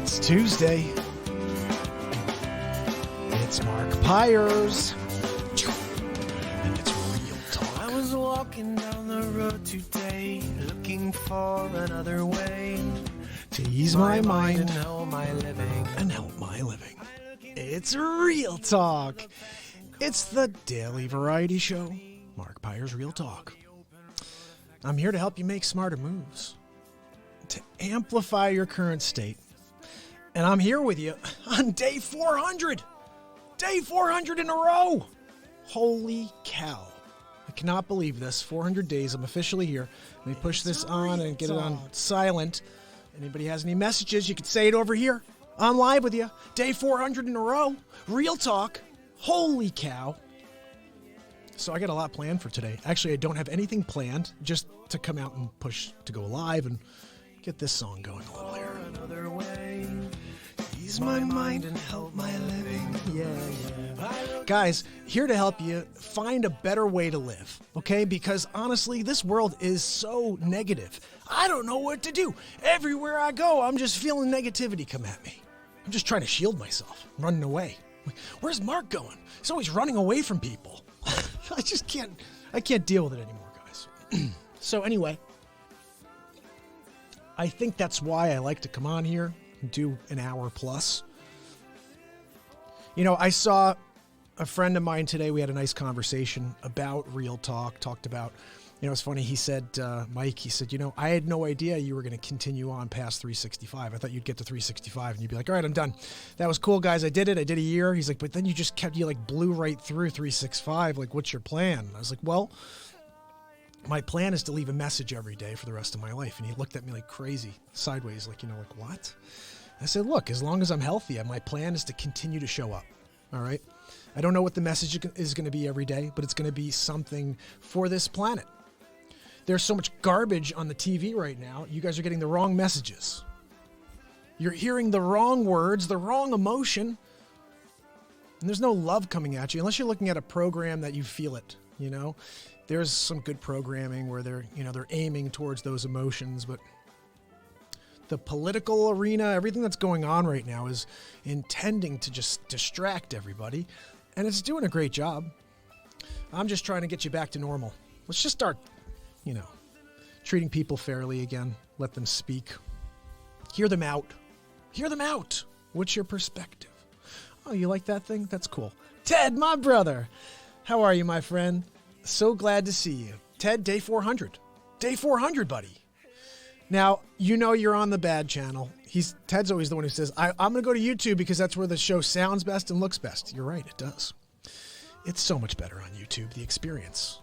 It's Tuesday. It's Mark Pyers. And it's Real Talk. I was walking down the road today, looking for another way to ease my mind and help my living. It's Real Talk. It's the daily variety show, Mark Pyers Real Talk. I'm here to help you make smarter moves, to amplify your current state. And I'm here with you on day 400. Day 400 in a row. Holy cow. I cannot believe this. 400 days. I'm officially here. Let me push this on and get it on silent. Anybody has any messages, you can say it over here. I'm live with you. Day 400 in a row. Real talk. Holy cow. So I got a lot planned for today. Actually, I don't have anything planned, just to come out and push to go live and get this song going a little here. Another way, ease my mind and help my living. Yeah. Guys, here to help you find a better way to live, okay? Because honestly, this world is so negative. I don't know what to do. Everywhere I go, I'm just feeling negativity come at me. I'm just trying to shield myself, running away. Where's Mark going? He's always running away from people. I can't deal with it anymore, guys. So anyway, I think that's why I like to come on here and do an hour plus. You know, I saw a friend of mine today. We had a nice conversation about Real Talk, talked about, you know, it's funny. He said, Mike, he said, you know, I had no idea you were going to continue on past 365. I thought you'd get to 365 and you'd be like, all right, I'm done. That was cool, guys. I did it. I did a year. He's like, but then you blew right through 365. Like, what's your plan? I was like, well, my plan is to leave a message every day for the rest of my life. And he looked at me like crazy, sideways, like, you know, like, what? I said, look, as long as I'm healthy, my plan is to continue to show up. All right. I don't know what the message is going to be every day, but it's going to be something for this planet. There's so much garbage on the TV right now. You guys are getting the wrong messages. You're hearing the wrong words, the wrong emotion. And there's no love coming at you unless you're looking at a program that you feel it, you know. There's some good programming where they're aiming towards those emotions, but the political arena, everything that's going on right now is intending to just distract everybody, and it's doing a great job. I'm just trying to get you back to normal. Let's just start, treating people fairly again. Let them speak. Hear them out. Hear them out. What's your perspective? Oh, you like that thing? That's cool. Ted, my brother. How are you, my friend? So glad to see you. Ted, day 400. Day 400, buddy. Now, you're on the bad channel. Ted's always the one who says, I'm going to go to YouTube because that's where the show sounds best and looks best. You're right, it does. It's so much better on YouTube, the experience.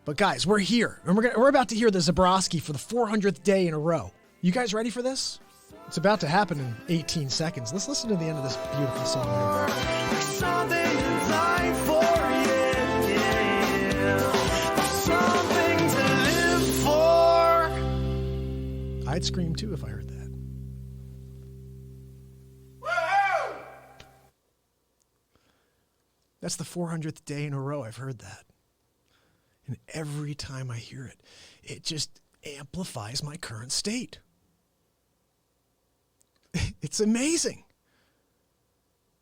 But guys, we're here, and we're about to hear the Zabrowski for the 400th day in a row. You guys ready for this? It's about to happen in 18 seconds. Let's listen to the end of this beautiful song. There's something to die for, There's something to live for. I'd scream too if I heard that. Woo-hoo! That's the 400th day in a row I've heard that. And every time I hear it, it just amplifies my current state. It's amazing.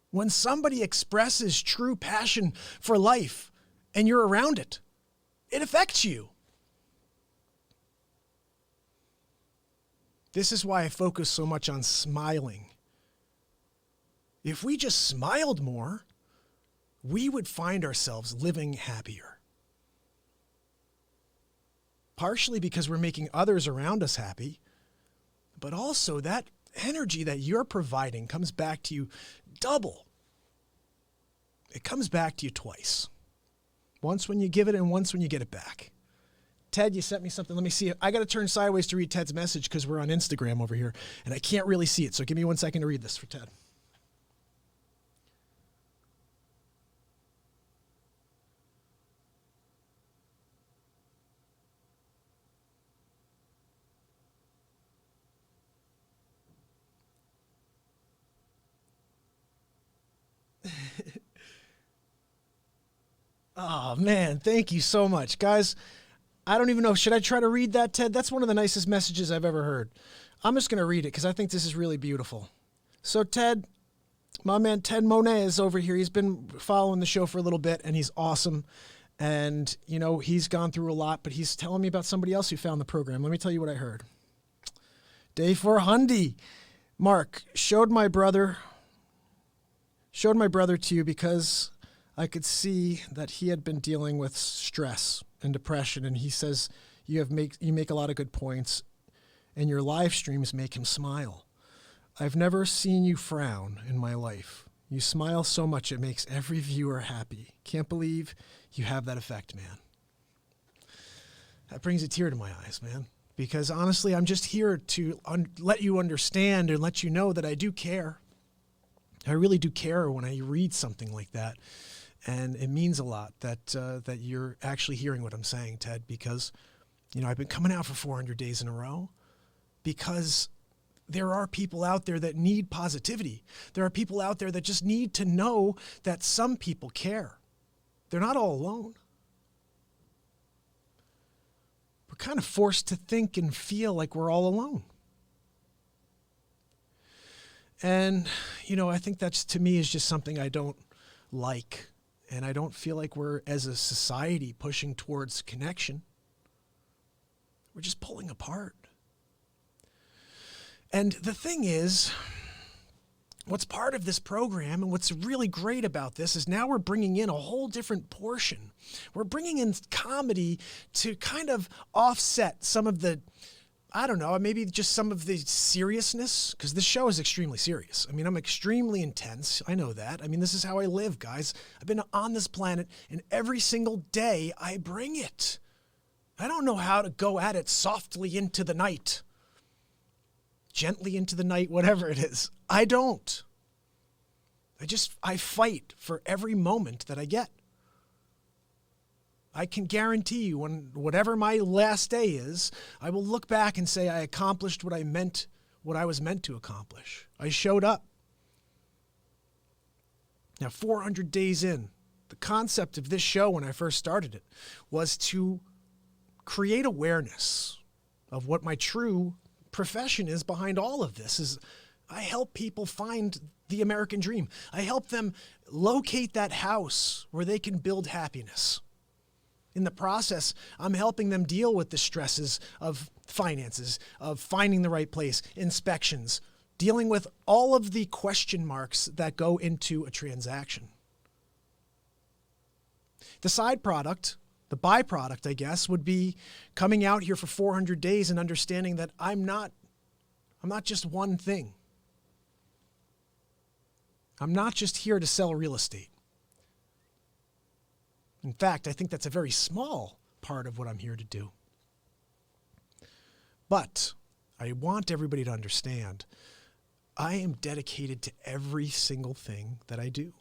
When somebody expresses true passion for life and you're around it, it affects you. This is why I focus so much on smiling. If we just smiled more, we would find ourselves living happier. Partially because we're making others around us happy, but also that energy that you're providing comes back to you double. It comes back to you twice. Once when you give it and once when you get it back. Ted, you sent me something. Let me see it. I got to turn sideways to read Ted's message because we're on Instagram over here and I can't really see it. So give me 1 second to read this for Ted. Oh, man, thank you so much. Guys, I don't even know. Should I try to read that, Ted? That's one of the nicest messages I've ever heard. I'm just going to read it because I think this is really beautiful. So Ted, my man Ted Monet is over here. He's been following the show for a little bit, and he's awesome. And, you know, he's gone through a lot, but he's telling me about somebody else who found the program. Let me tell you what I heard. Day 400. Mark, showed my brother to you because I could see that he had been dealing with stress and depression. And he says you make a lot of good points, and your live streams make him smile. I've never seen you frown in my life. You smile so much it makes every viewer happy. Can't believe you have that effect, man. That brings a tear to my eyes, man. Because honestly, I'm just here to let you understand and let you know that I do care. I really do care when I read something like that. And it means a lot that you're actually hearing what I'm saying, Ted, because, you know, I've been coming out for 400 days in a row because there are people out there that need positivity. There are people out there that just need to know that some people care. They're not all alone. We're kind of forced to think and feel like we're all alone. And, you know, I think that's, to me, is just something I don't like. And I don't feel like we're, as a society, pushing towards connection. We're just pulling apart. And the thing is, what's part of this program and what's really great about this is now we're bringing in a whole different portion. We're bringing in comedy to kind of offset some of the, I don't know, maybe just some of the seriousness, because this show is extremely serious. I mean, I'm extremely intense. I know that. I mean, this is how I live, guys. I've been on this planet, and every single day I bring it. I don't know how to go at it softly into the night, gently into the night, whatever it is. I don't. I fight for every moment that I get. I can guarantee you when whatever my last day is, I will look back and say I accomplished what I was meant to accomplish. I showed up. Now, 400 days in, the concept of this show when I first started it was to create awareness of what my true profession is behind all of this. Is I help people find the American dream. I help them locate that house where they can build happiness. In the process, I'm helping them deal with the stresses of finances, of finding the right place, inspections, dealing with all of the question marks that go into a transaction. The side product, the byproduct, I guess, would be coming out here for 400 days and understanding that I'm not just one thing. I'm not just here to sell real estate. In fact, I think that's a very small part of what I'm here to do. But I want everybody to understand I am dedicated to every single thing that I do.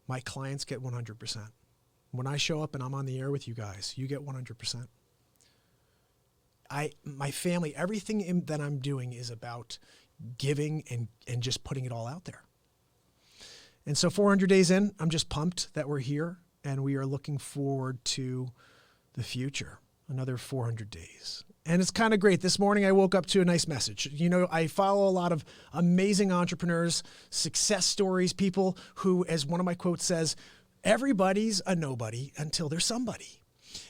My clients get 100%. When I show up and I'm on the air with you guys, you get 100%. My family, everything that I'm doing is about giving and just putting it all out there. And so 400 days in, I'm just pumped that we're here and we are looking forward to the future, another 400 days. And it's kind of great. This morning I woke up to a nice message. You know, I follow a lot of amazing entrepreneurs, success stories, people who, as one of my quotes says, everybody's a nobody until they're somebody.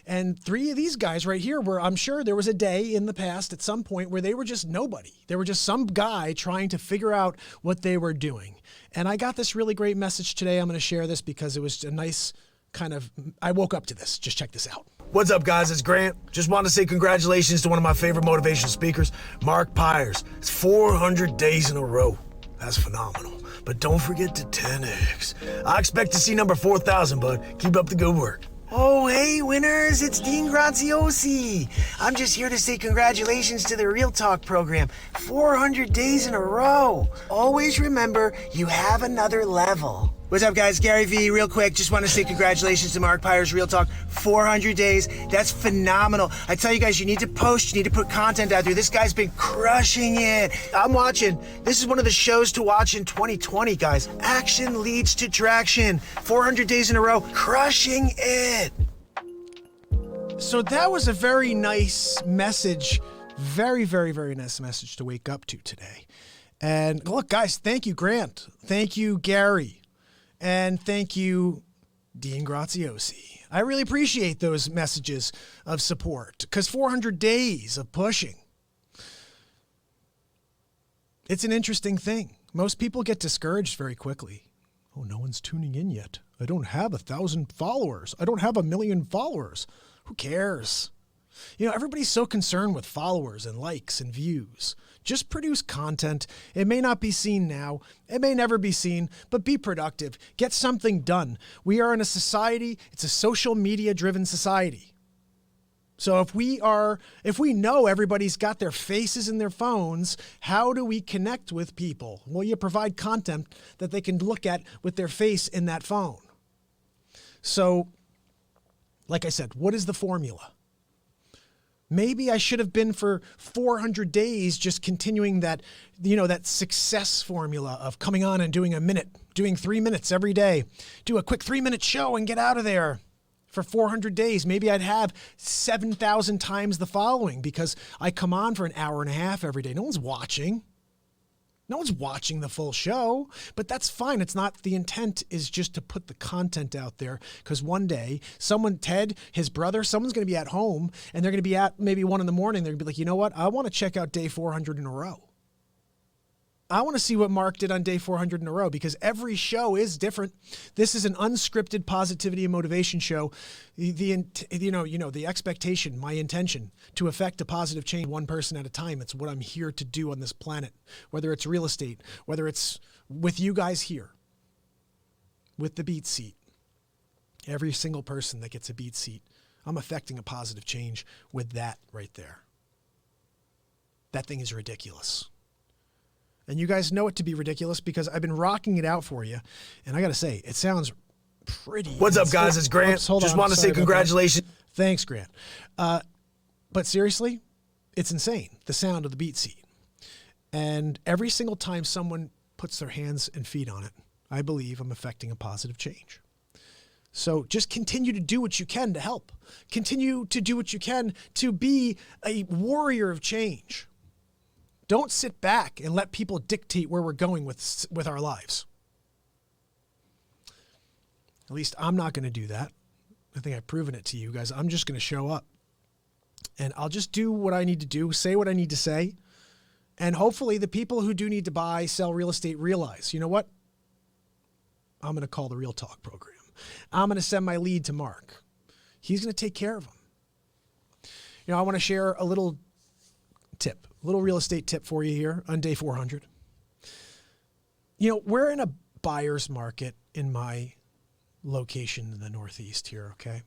And 3 of these guys right here were, I'm sure there was a day in the past at some point where they were just nobody. They were just some guy trying to figure out what they were doing. And I got this really great message today. I'm going to share this because it was a nice kind of, I woke up to this. Just check this out. What's up, guys? It's Grant. Just want to say congratulations to one of my favorite motivational speakers, Mark Pyers. It's 400 days in a row. That's phenomenal. But don't forget to 10X. I expect to see number 4,000, bud. Keep up the good work. Oh, hey, winners, it's Dean Graziosi. I'm just here to say congratulations to the Real Talk program. 400 days in a row. Always remember, you have another level. What's up, guys? Gary V. Real quick, just want to say congratulations to Mark Pyers, Real Talk. 400 days. That's phenomenal. I tell you guys, you need to post, you need to put content out there. This guy's been crushing it. I'm watching. This is one of the shows to watch in 2020, guys. Action leads to traction. 400 days in a row, crushing it. So that was a very nice message. Very, very, very nice message to wake up to today. And look, guys, thank you, Grant. Thank you, Gary. And thank you, Dean Graziosi. I really appreciate those messages of support because 400 days of pushing. It's an interesting thing. Most people get discouraged very quickly. Oh, no one's tuning in yet. I don't have 1,000 followers. I don't have 1,000,000 followers. Who cares? You know, everybody's so concerned with followers and likes and views. Just produce content. It may not be seen now. It may never be seen, but be productive. Get something done. We are in a society, it's a social media driven society. So if we know everybody's got their faces in their phones, how do we connect with people? Well, you provide content that they can look at with their face in that phone. So, like I said, what is the formula? Maybe I should have been for 400 days just continuing that, that success formula of coming on and doing a minute, doing 3 minutes every day, do a quick 3-minute show and get out of there for 400 days. Maybe I'd have 7,000 times the following because I come on for an hour and a half every day. No one's watching. No one's watching the full show, but that's fine. It's not, the intent is just to put the content out there because one day someone, Ted, his brother, someone's going to be at home and they're going to be at maybe 1 a.m. They're going to be like, you know what? I want to check out day 400 in a row. I want to see what Mark did on day 400 in a row because every show is different. This is an unscripted positivity and motivation show. The expectation, my intention to affect a positive change one person at a time. It's what I'm here to do on this planet, whether it's real estate, whether it's with you guys here, with the BeatSeat. Every single person that gets a BeatSeat, I'm affecting a positive change with that right there. That thing is ridiculous. And you guys know it to be ridiculous because I've been rocking it out for you. And I got to say, it sounds pretty. What's up, guys? It's Grant. Just want to say congratulations. Thanks, Grant. But seriously, it's insane, the sound of the BeatSeat. And every single time someone puts their hands and feet on it, I believe I'm affecting a positive change. So just continue to do what you can to help. Continue to do what you can to be a warrior of change. Don't sit back and let people dictate where we're going with our lives. At least I'm not going to do that. I think I've proven it to you guys. I'm just going to show up. And I'll just do what I need to do, say what I need to say. And hopefully the people who do need to buy, sell real estate realize, you know what? I'm going to call the Real Talk program. I'm going to send my lead to Mark. He's going to take care of them. I want to share a little tip. Little real estate tip for you here on day 400. We're in a buyer's market in my location in the Northeast here, okay?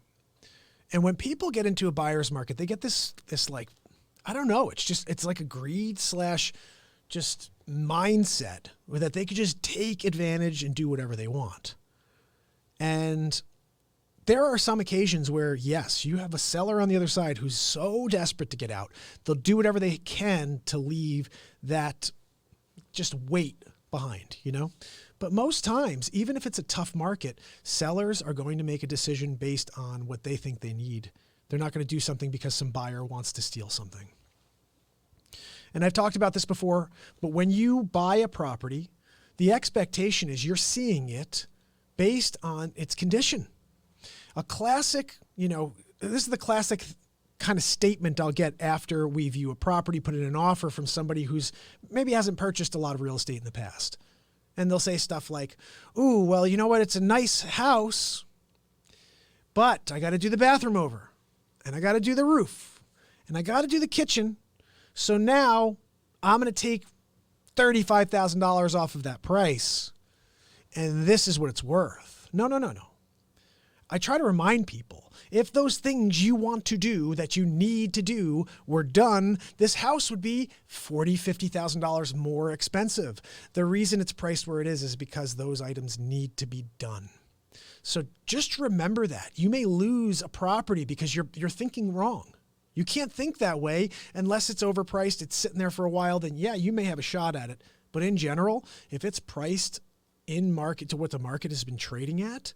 And when people get into a buyer's market, they get this like, I don't know, it's like a greed / just mindset that they could just take advantage and do whatever they want. And there are some occasions where, yes, you have a seller on the other side who's so desperate to get out. They'll do whatever they can to leave that just weight behind, But most times, even if it's a tough market, sellers are going to make a decision based on what they think they need. They're not going to do something because some buyer wants to steal something. And I've talked about this before, but when you buy a property, the expectation is you're seeing it based on its condition. A classic, this is the classic kind of statement I'll get after we view a property, put in an offer from somebody who's maybe hasn't purchased a lot of real estate in the past. And they'll say stuff like, ooh, well, you know what? It's a nice house, but I got to do the bathroom over and I got to do the roof and I got to do the kitchen. So now I'm going to take $35,000 off of that price. And this is what it's worth. No. I try to remind people, if those things you want to do that you need to do were done, this house would be $40,000, $50,000 more expensive. The reason it's priced where it is because those items need to be done. So just remember that. You may lose a property because you're thinking wrong. You can't think that way unless it's overpriced, it's sitting there for a while, then yeah, you may have a shot at it. But in general, if it's priced in market to what the market has been trading at,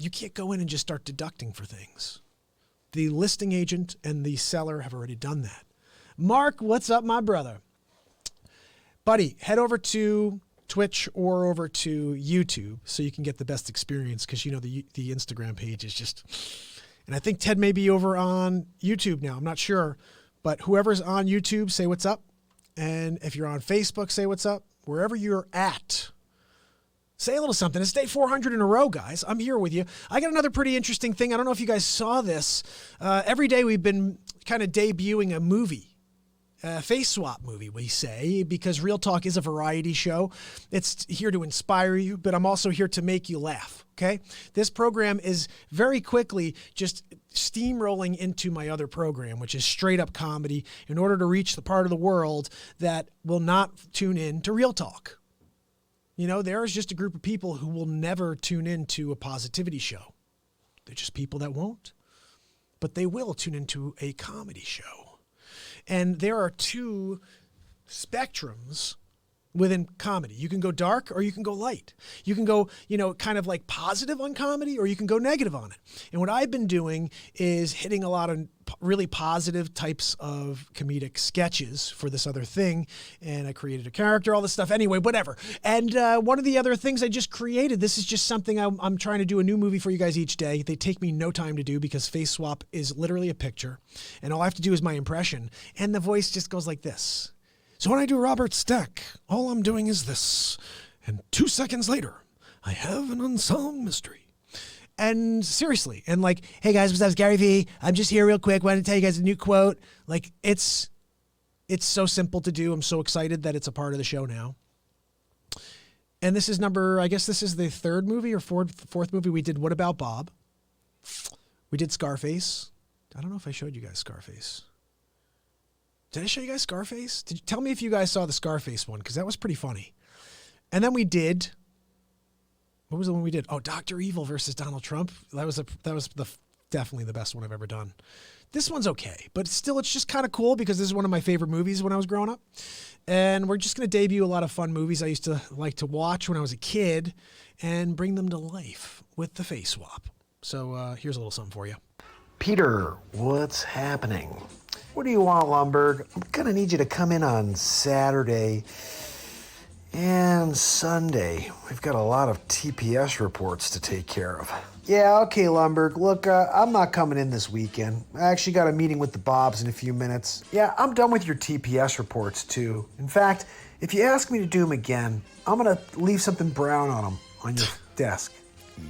you can't go in and just start deducting for things. The listing agent and the seller have already done that. Mark, what's up, my brother? Buddy, head over to Twitch or over to YouTube so you can get the best experience, because, you know, the Instagram page is just... And I think Ted may be over on YouTube now. I'm not sure. But whoever's on YouTube, say what's up. And if you're on Facebook, say what's up. Wherever you're at, say a little something. It's day 400 in a row, guys. I'm here with you. I got another pretty interesting thing. I don't know if you guys saw this. Every day we've been kind of debuting a movie. Face swap movie, we say, because Real Talk is a variety show. It's here to inspire you, but I'm also here to make you laugh, okay? This program is very quickly just steamrolling into my other program, which is straight up comedy, in order to reach the part of the world that will not tune in to Real Talk. You know, there is just a group of people who will never tune into a positivity show. They're just people that won't, but they will tune into a comedy show. And there are two spectrums within comedy. You can go dark or you can go light. You can go, you know, kind of like positive on comedy, or you can go negative on it. And what I've been doing is hitting a lot of really positive types of comedic sketches for this other thing. And I created a character, all this stuff. Anyway, whatever. And one of the other things I just created, this is just something I'm trying to do a new movie for you guys each day. They take me no time to do because Face Swap is literally a picture. And all I have to do is my impression. And the voice just goes like this. So when I do Robert Stack, all I'm doing is this. And 2 seconds later, I have an unsolved mystery. And seriously, and like, hey guys, what's up, it's Gary V. I'm just here real quick. Wanted to tell you guys a new quote. Like, it's so simple to do. I'm so excited that it's a part of the show now. And this is I guess this is the third movie or fourth movie we did. What About Bob? We did Scarface. I don't know if I showed you guys Scarface. Did I show you guys Scarface? Tell me if you guys saw the Scarface one, because that was pretty funny. And then we did... What was the one we did? Oh, Dr. Evil versus Donald Trump. That was definitely the best one I've ever done. This one's okay, but still, it's just kind of cool because this is one of my favorite movies when I was growing up. And we're just going to debut a lot of fun movies I used to like to watch when I was a kid and bring them to life with the Face Swap. So here's a little something for you. Peter, what's happening? What do you want, Lumberg? I'm gonna need you to come in on Saturday and Sunday. We've got a lot of TPS reports to take care of. Yeah, okay, Lumberg. Look, I'm not coming in this weekend. I actually got a meeting with the Bobs in a few minutes. Yeah, I'm done with your TPS reports, too. In fact, if you ask me to do them again, I'm gonna leave something brown on them on your desk.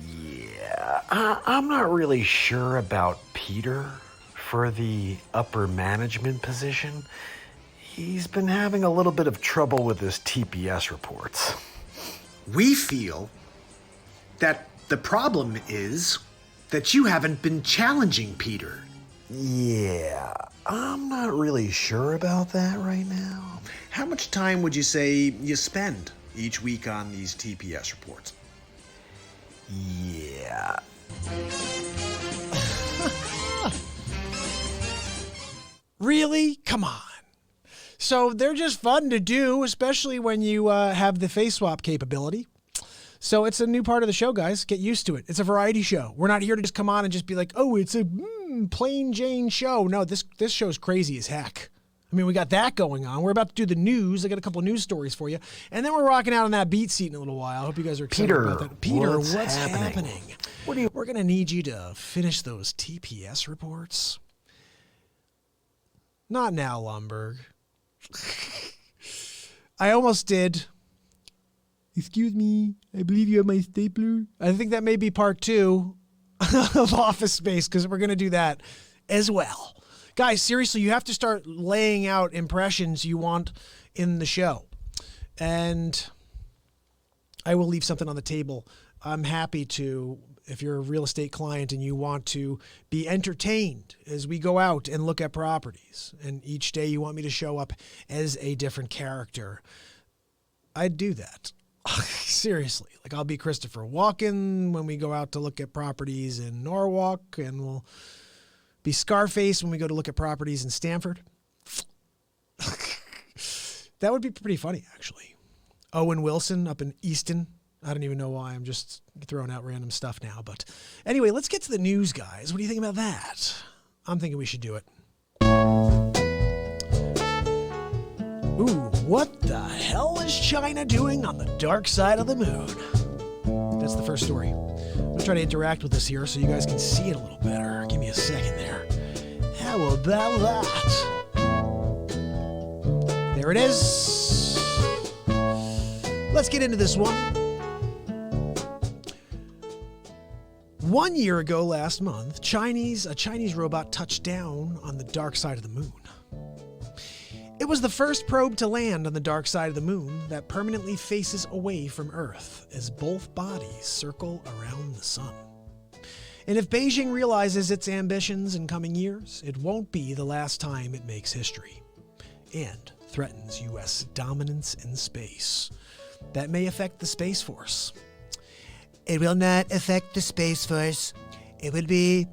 Yeah, I'm not really sure about Peter for the upper management position. He's been having a little bit of trouble with his TPS reports. We feel that the problem is that you haven't been challenging Peter. Yeah, I'm not really sure about that right now. How much time would you say you spend each week on these TPS reports? Yeah. Really? Come on. So they're just fun to do, especially when you have the face swap capability. So it's a new part of the show, guys. Get used to it. It's a variety show. We're not here to just come on and just be like, oh, it's a plain Jane show. No, this show's crazy as heck. I mean, we got that going on. We're about to do the news. I got a couple of news stories for you. And then we're rocking out on that BeatSeat in a little while. I hope you guys are excited about that. Peter, what's happening? We're going to need you to finish those TPS reports. Not now, Lumberg. I almost did. Excuse me, I believe you have my stapler. I think that may be part 2 of Office Space, because we're going to do that as well. Guys, seriously, you have to start laying out impressions you want in the show. And I will leave something on the table. I'm happy to, if you're a real estate client and you want to be entertained as we go out and look at properties, and each day you want me to show up as a different character, I'd do that. Seriously, like I'll be Christopher Walken when we go out to look at properties in Norwalk, and we'll be Scarface when we go to look at properties in Stamford. That would be pretty funny, actually. Owen Wilson up in Easton. I don't even know why. I'm just throwing out random stuff now. But anyway, let's get to the news, guys. What do you think about that? I'm thinking we should do it. Ooh, what the hell is China doing on the dark side of the moon? That's the first story. I'm going to try to interact with this here so you guys can see it a little better. Give me a second there. How about that? There it is. Let's get into this one. 1 year ago last month, a Chinese robot touched down on the dark side of the moon. It was the first probe to land on the dark side of the moon that permanently faces away from Earth as both bodies circle around the sun. And if Beijing realizes its ambitions in coming years, it won't be the last time it makes history and threatens U.S. dominance in space. That may affect the Space Force. It will not affect the Space Force. It will be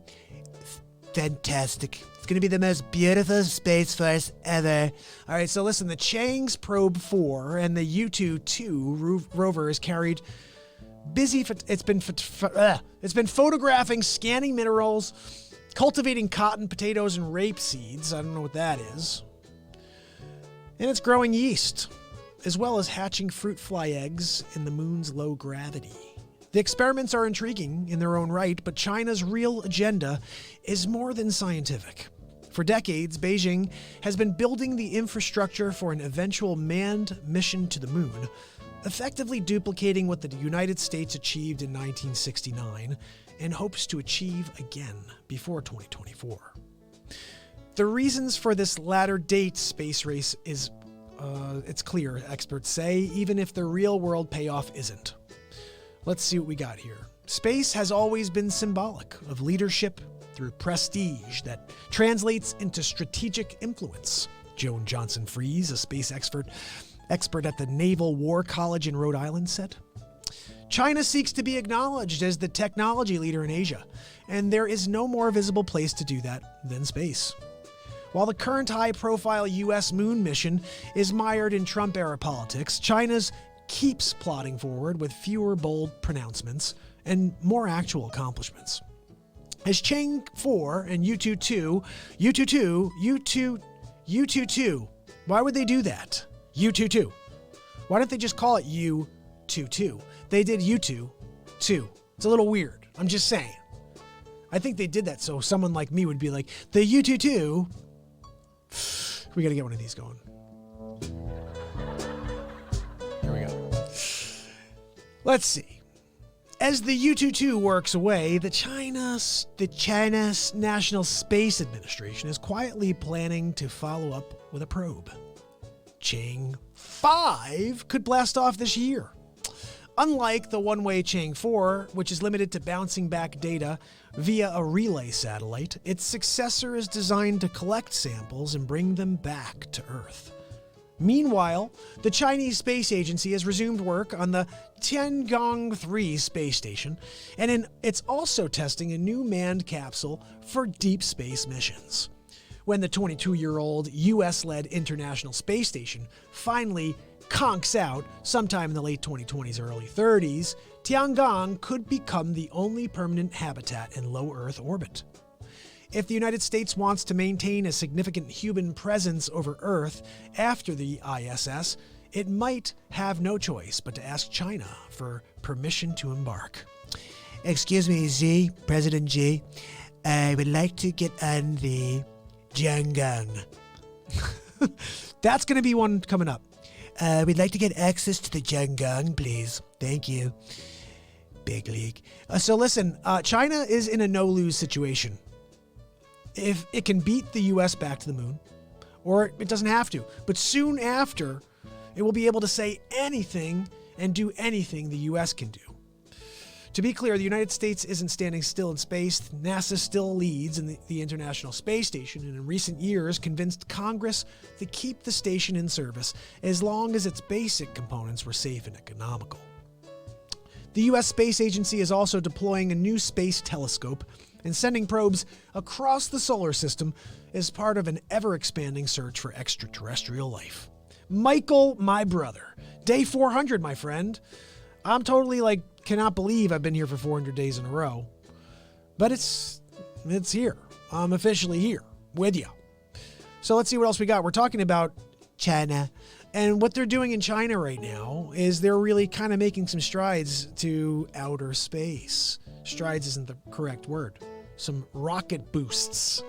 fantastic. It's going to be the most beautiful Space Force ever. All right, so listen, the Chang's Probe 4 and the U-2 rover is carried busy. It's been photographing, scanning minerals, cultivating cotton, potatoes, and rape seeds. I don't know what that is. And it's growing yeast, as well as hatching fruit fly eggs in the moon's low gravity. The experiments are intriguing in their own right, but China's real agenda is more than scientific. For decades, Beijing has been building the infrastructure for an eventual manned mission to the moon, effectively duplicating what the United States achieved in 1969 and hopes to achieve again before 2024. The reasons for this latter date space race is it's clear, experts say, even if the real-world payoff isn't. Let's see what we got here. Space has always been symbolic of leadership through prestige that translates into strategic influence. Joan Johnson Fries, a space expert at the Naval War College in Rhode Island, said. China seeks to be acknowledged as the technology leader in Asia, and there is no more visible place to do that than space. While the current high-profile U.S. moon mission is mired in Trump-era politics, China's keeps plodding forward with fewer bold pronouncements and more actual accomplishments. As Chang 4 and U-2, why would they do that? U-2. Why don't they just call it U-2? They did U-2. It's a little weird. I'm just saying. I think they did that so someone like me would be like, the U-2. We got to get one of these going. Here we go. Let's see. As the U-2 works away, the China's National Space Administration is quietly planning to follow up with a probe. Chang 5 could blast off this year. Unlike the one-way Chang 4, which is limited to bouncing back data via a relay satellite, its successor is designed to collect samples and bring them back to Earth. Meanwhile, the Chinese Space Agency has resumed work on the Tiangong-3 space station, and it's also testing a new manned capsule for deep space missions. When the 22-year-old U.S.-led International Space Station finally conks out sometime in the late 2020s, early 30s, Tiangong could become the only permanent habitat in low Earth orbit. If the United States wants to maintain a significant human presence over Earth after the ISS, it might have no choice but to ask China for permission to embark. Excuse me, President Xi. I would like to get on the Jianggang. That's going to be one coming up. We'd like to get access to the Jianggang, please. Thank you. Big league. So listen, China is in a no-lose situation. If it can beat the U.S. back to the moon, or it doesn't have to, but soon after, it will be able to say anything and do anything the U.S. can do. To be clear, the United States isn't standing still in space. NASA still leads in the International Space Station, and in recent years convinced Congress to keep the station in service as long as its basic components were safe and economical. The U.S. Space Agency is also deploying a new space telescope and sending probes across the solar system as part of an ever-expanding search for extraterrestrial life. Michael, my brother. Day 400, my friend. I'm totally like, cannot believe I've been here for 400 days in a row. But it's here. I'm officially here with you. So let's see what else we got. We're talking about China. And what they're doing in China right now is they're really kind of making some strides to outer space. Strides isn't the correct word. Some rocket boosts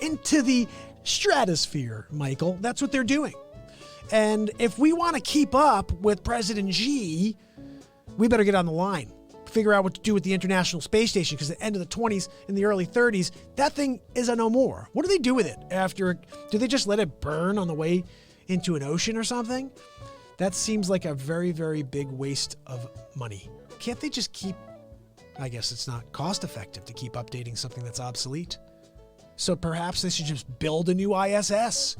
into the stratosphere, Michael. That's what they're doing. And if we want to keep up with President Xi, we better get on the line. Figure out what to do with the International Space Station, because at the end of the 20s and the early 30s, that thing is a no more. What do they do with it after? Do they just let it burn on the way into an ocean or something? That seems like a very, very big waste of money. Can't they just keep, I guess it's not cost effective to keep updating something that's obsolete. So perhaps they should just build a new ISS.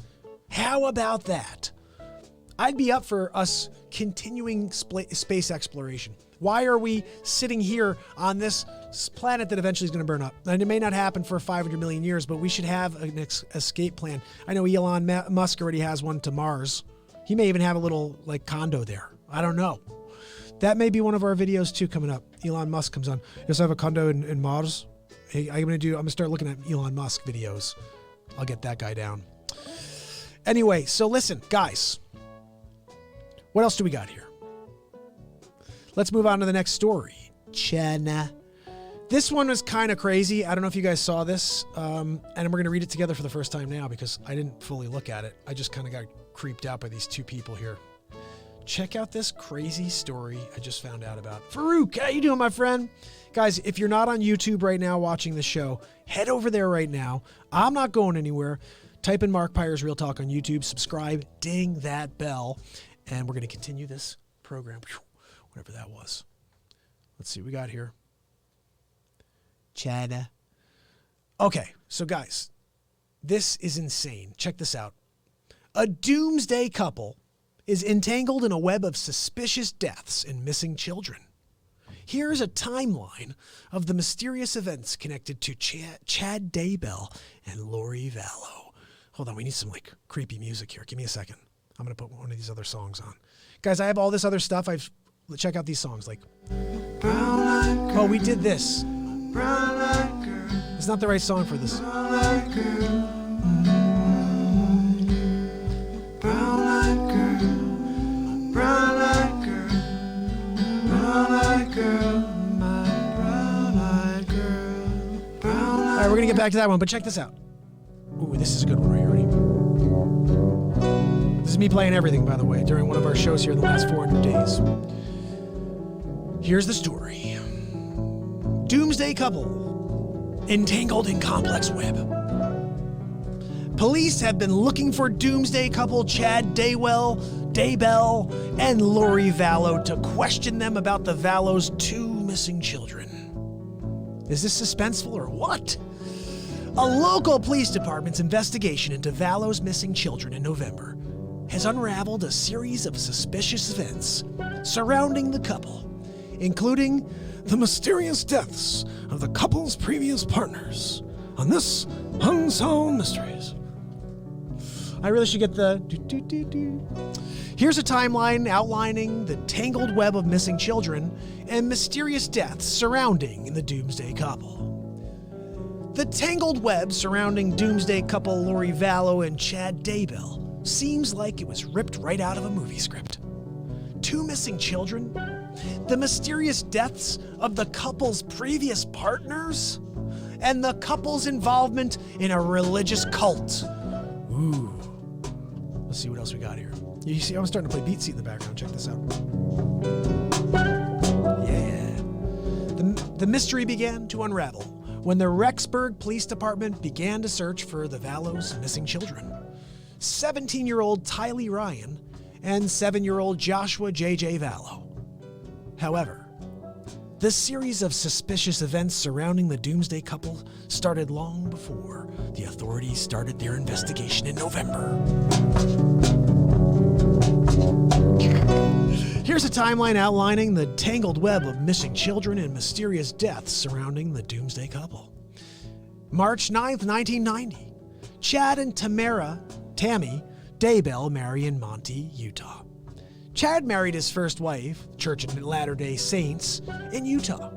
How about that? I'd be up for us continuing space exploration. Why are we sitting here on this planet that eventually is going to burn up? And it may not happen for 500 million years, but we should have an escape plan. I know Elon Musk already has one to Mars. He may even have a little like condo there. I don't know. That may be one of our videos too coming up. Elon Musk comes on. Yes, I have a condo in Mars. Hey, I'm going to start looking at Elon Musk videos. I'll get that guy down. Anyway, so listen, guys. What else do we got here? Let's move on to the next story. China. This one was kind of crazy. I don't know if you guys saw this. And we're going to read it together for the first time now because I didn't fully look at it. I just kind of got creeped out by these two people here. Check out this crazy story I just found out about. Farouk, how you doing, my friend? Guys, if you're not on YouTube right now watching the show, head over there right now. I'm not going anywhere. Type in Mark Pyre's Real Talk on YouTube. Subscribe. Ding that bell. And we're going to continue this program. Whatever that was. Let's see what we got here. China. Okay, so guys, this is insane. Check this out. A doomsday couple is entangled in a web of suspicious deaths and missing children. Here's a timeline of the mysterious events connected to Chad Daybell and Lori Vallow. Hold on, we need some like creepy music here. Give me a second. I'm going to put one of these other songs on. Guys, I have all this other stuff. Check out these songs. Like, oh, we did this. It's not the right song for this. All right, we're going to get back to that one, but check this out. Ooh, this is a good one. Are you ready? This is me playing everything, by the way, during one of our shows here in the last 400 days. Here's the story. Doomsday couple entangled in complex web. Police have been looking for doomsday couple Chad Daybell and Lori Vallow to question them about the Vallows' 2 missing children. Is this suspenseful or what? A local police department's investigation into Vallows' missing children in November has unraveled a series of suspicious events surrounding the couple, including the mysterious deaths of the couple's previous partners on this Unsolved Mysteries. I really should get the Here's a timeline outlining the tangled web of missing children and mysterious deaths surrounding the doomsday couple. The tangled web surrounding doomsday couple Lori Vallow and Chad Daybell seems like it was ripped right out of a movie script. 2 missing children? The mysterious deaths of the couple's previous partners? And the couple's involvement in a religious cult. Ooh. Let's see what else we got here. You see, I'm starting to play BeatSeat in the background. Check this out. Yeah. The mystery began to unravel when the Rexburg Police Department began to search for the Vallows' missing children. 17-year-old Tylee Ryan and 7-year-old Joshua J.J. Vallow. However, the series of suspicious events surrounding the doomsday couple started long before the authorities started their investigation in November. Here's a timeline outlining the tangled web of missing children and mysterious deaths surrounding the doomsday couple. March 9th, 1990. Chad and Tammy Daybell marry in Monty, Utah. Chad married his first wife, Church of Latter-day Saints, in Utah.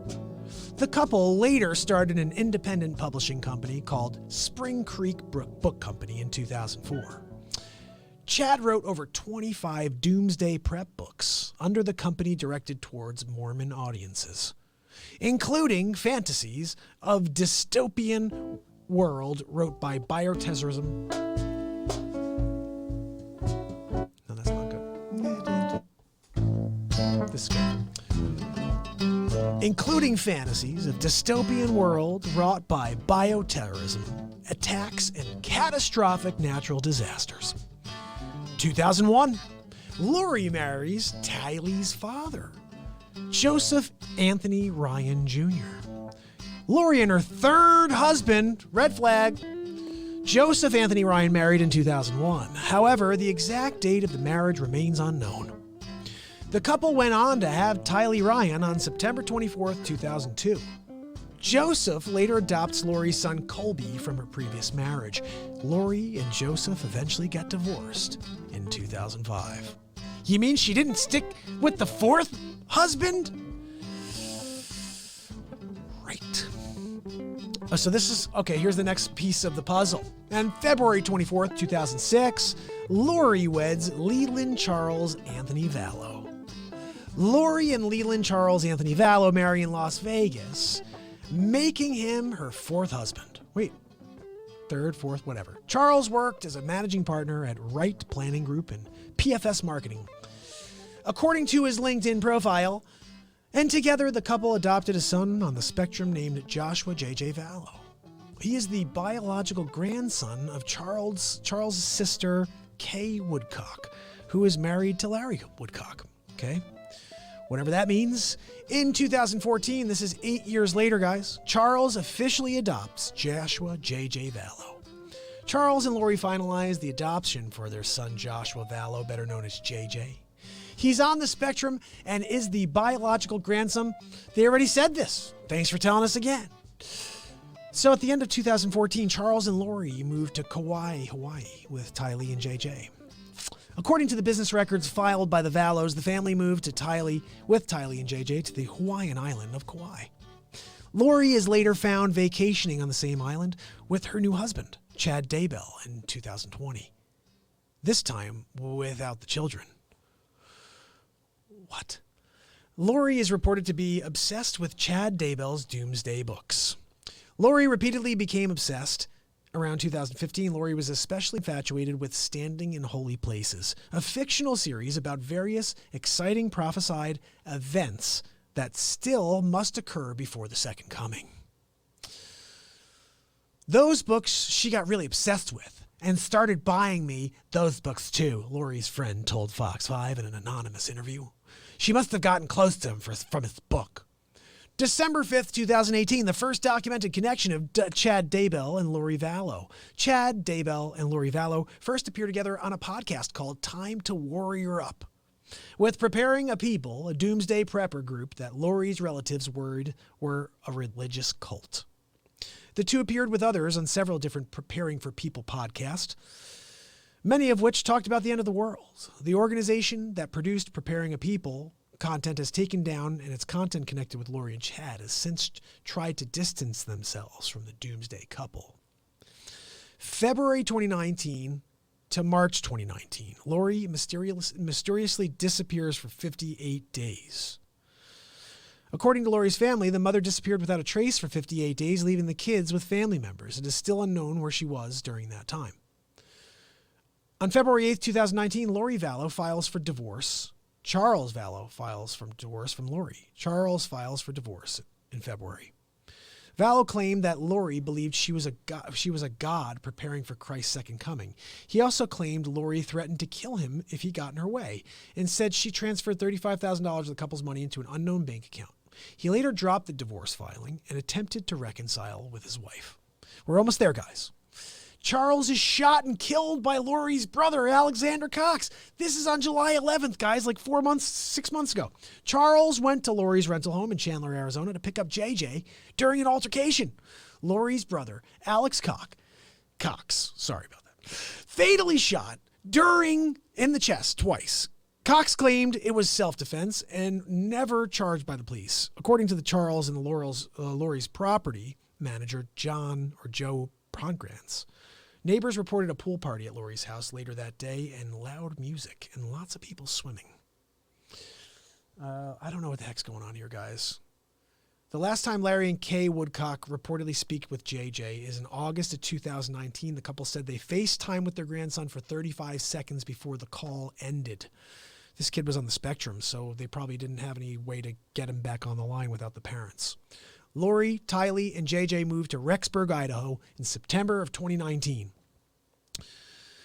The couple later started an independent publishing company called Spring Creek Book Company in 2004. Chad wrote over 25 doomsday prep books under the company directed towards Mormon audiences, including fantasies of dystopian world wrote by bioterrorism. No, that's not good. This is good. Including fantasies of dystopian world wrought by bioterrorism, attacks, and catastrophic natural disasters. 2001, Lori marries Tylee's father, Joseph Anthony Ryan Jr. Lori and her third husband, red flag, Joseph Anthony Ryan, married in 2001. However, the exact date of the marriage remains unknown. The couple went on to have Tylee Ryan on September 24th, 2002. Joseph later adopts Lori's son Colby from her previous marriage. Lori and Joseph eventually got divorced in 2005. You mean she didn't stick with the fourth husband? Right. So this is, okay, here's the next piece of the puzzle. On February 24th, 2006, Lori weds Leland Charles Anthony Vallow. Lori and Leland Charles Anthony Vallow marry in Las Vegas, making him her fourth husband. Wait, third, fourth, whatever. Charles worked as a managing partner at Wright Planning Group and PFS Marketing, according to his LinkedIn profile, and together the couple adopted a son on the spectrum named Joshua J.J. Vallow. He is the biological grandson of Charles' sister, Kay Woodcock, who is married to Larry Woodcock. Okay? Whatever that means. In 2014, this is 8 years later, guys, Charles officially adopts Joshua J.J. Vallow. Charles and Lori finalized the adoption for their son Joshua Vallow, better known as J.J. He's on the spectrum and is the biological grandson. They already said this. Thanks for telling us again. So at the end of 2014, Charles and Lori moved to Kauai, Hawaii with Tylee and J.J. According to the business records filed by the Vallows, the family moved to Tylee and J.J. to the Hawaiian island of Kauai. Lori is later found vacationing on the same island with her new husband, Chad Daybell, in 2020. This time without the children. What? Lori is reported to be obsessed with Chad Daybell's doomsday books. Lori repeatedly became obsessed. Around 2015, Lori was especially infatuated with Standing in Holy Places, a fictional series about various exciting prophesied events that still must occur before the second coming. Those books she got really obsessed with and started buying me those books too, Lori's friend told Fox 5 in an anonymous interview. She must have gotten close to him from his book. December 5th, 2018, the first documented connection of Chad Daybell and Lori Vallow. Chad Daybell and Lori Vallow first appeared together on a podcast called Time to Warrior Up, with Preparing a People, a doomsday prepper group that Lori's relatives were a religious cult. The two appeared with others on several different Preparing for People podcasts, many of which talked about the end of the world. The organization that produced Preparing a People content has taken down, and its content connected with Lori and Chad has since tried to distance themselves from the doomsday couple. February 2019 to March 2019, Lori mysteriously disappears for 58 days. According to Lori's family, the mother disappeared without a trace for 58 days, leaving the kids with family members. It is still unknown where she was during that time. On February 8th, 2019, Lori Vallow files for divorce. Charles Vallow files for divorce from Lori. Charles files for divorce in February. Vallow claimed that Lori believed she was a god preparing for Christ's second coming. He also claimed Lori threatened to kill him if he got in her way, and said she transferred $35,000 of the couple's money into an unknown bank account. He later dropped the divorce filing and attempted to reconcile with his wife. We're almost there, guys. Charles is shot and killed by Lori's brother, Alexander Cox. This is on July 11th, guys, like 6 months ago. Charles went to Lori's rental home in Chandler, Arizona to pick up JJ during an altercation. Lori's brother, Alex Cox, sorry about that, fatally shot in the chest twice. Cox claimed it was self-defense and never charged by the police. According to the Charles and the Lori's property manager, Joe Pronkrantz, neighbors reported a pool party at Lori's house later that day and loud music and lots of people swimming. I don't know what the heck's going on here, guys. The last time Larry and Kay Woodcock reportedly speak with JJ is in August of 2019. The couple said they FaceTimed with their grandson for 35 seconds before the call ended. This kid was on the spectrum, so they probably didn't have any way to get him back on the line without the parents. Lori, Tylee, and JJ moved to Rexburg, Idaho in September of 2019.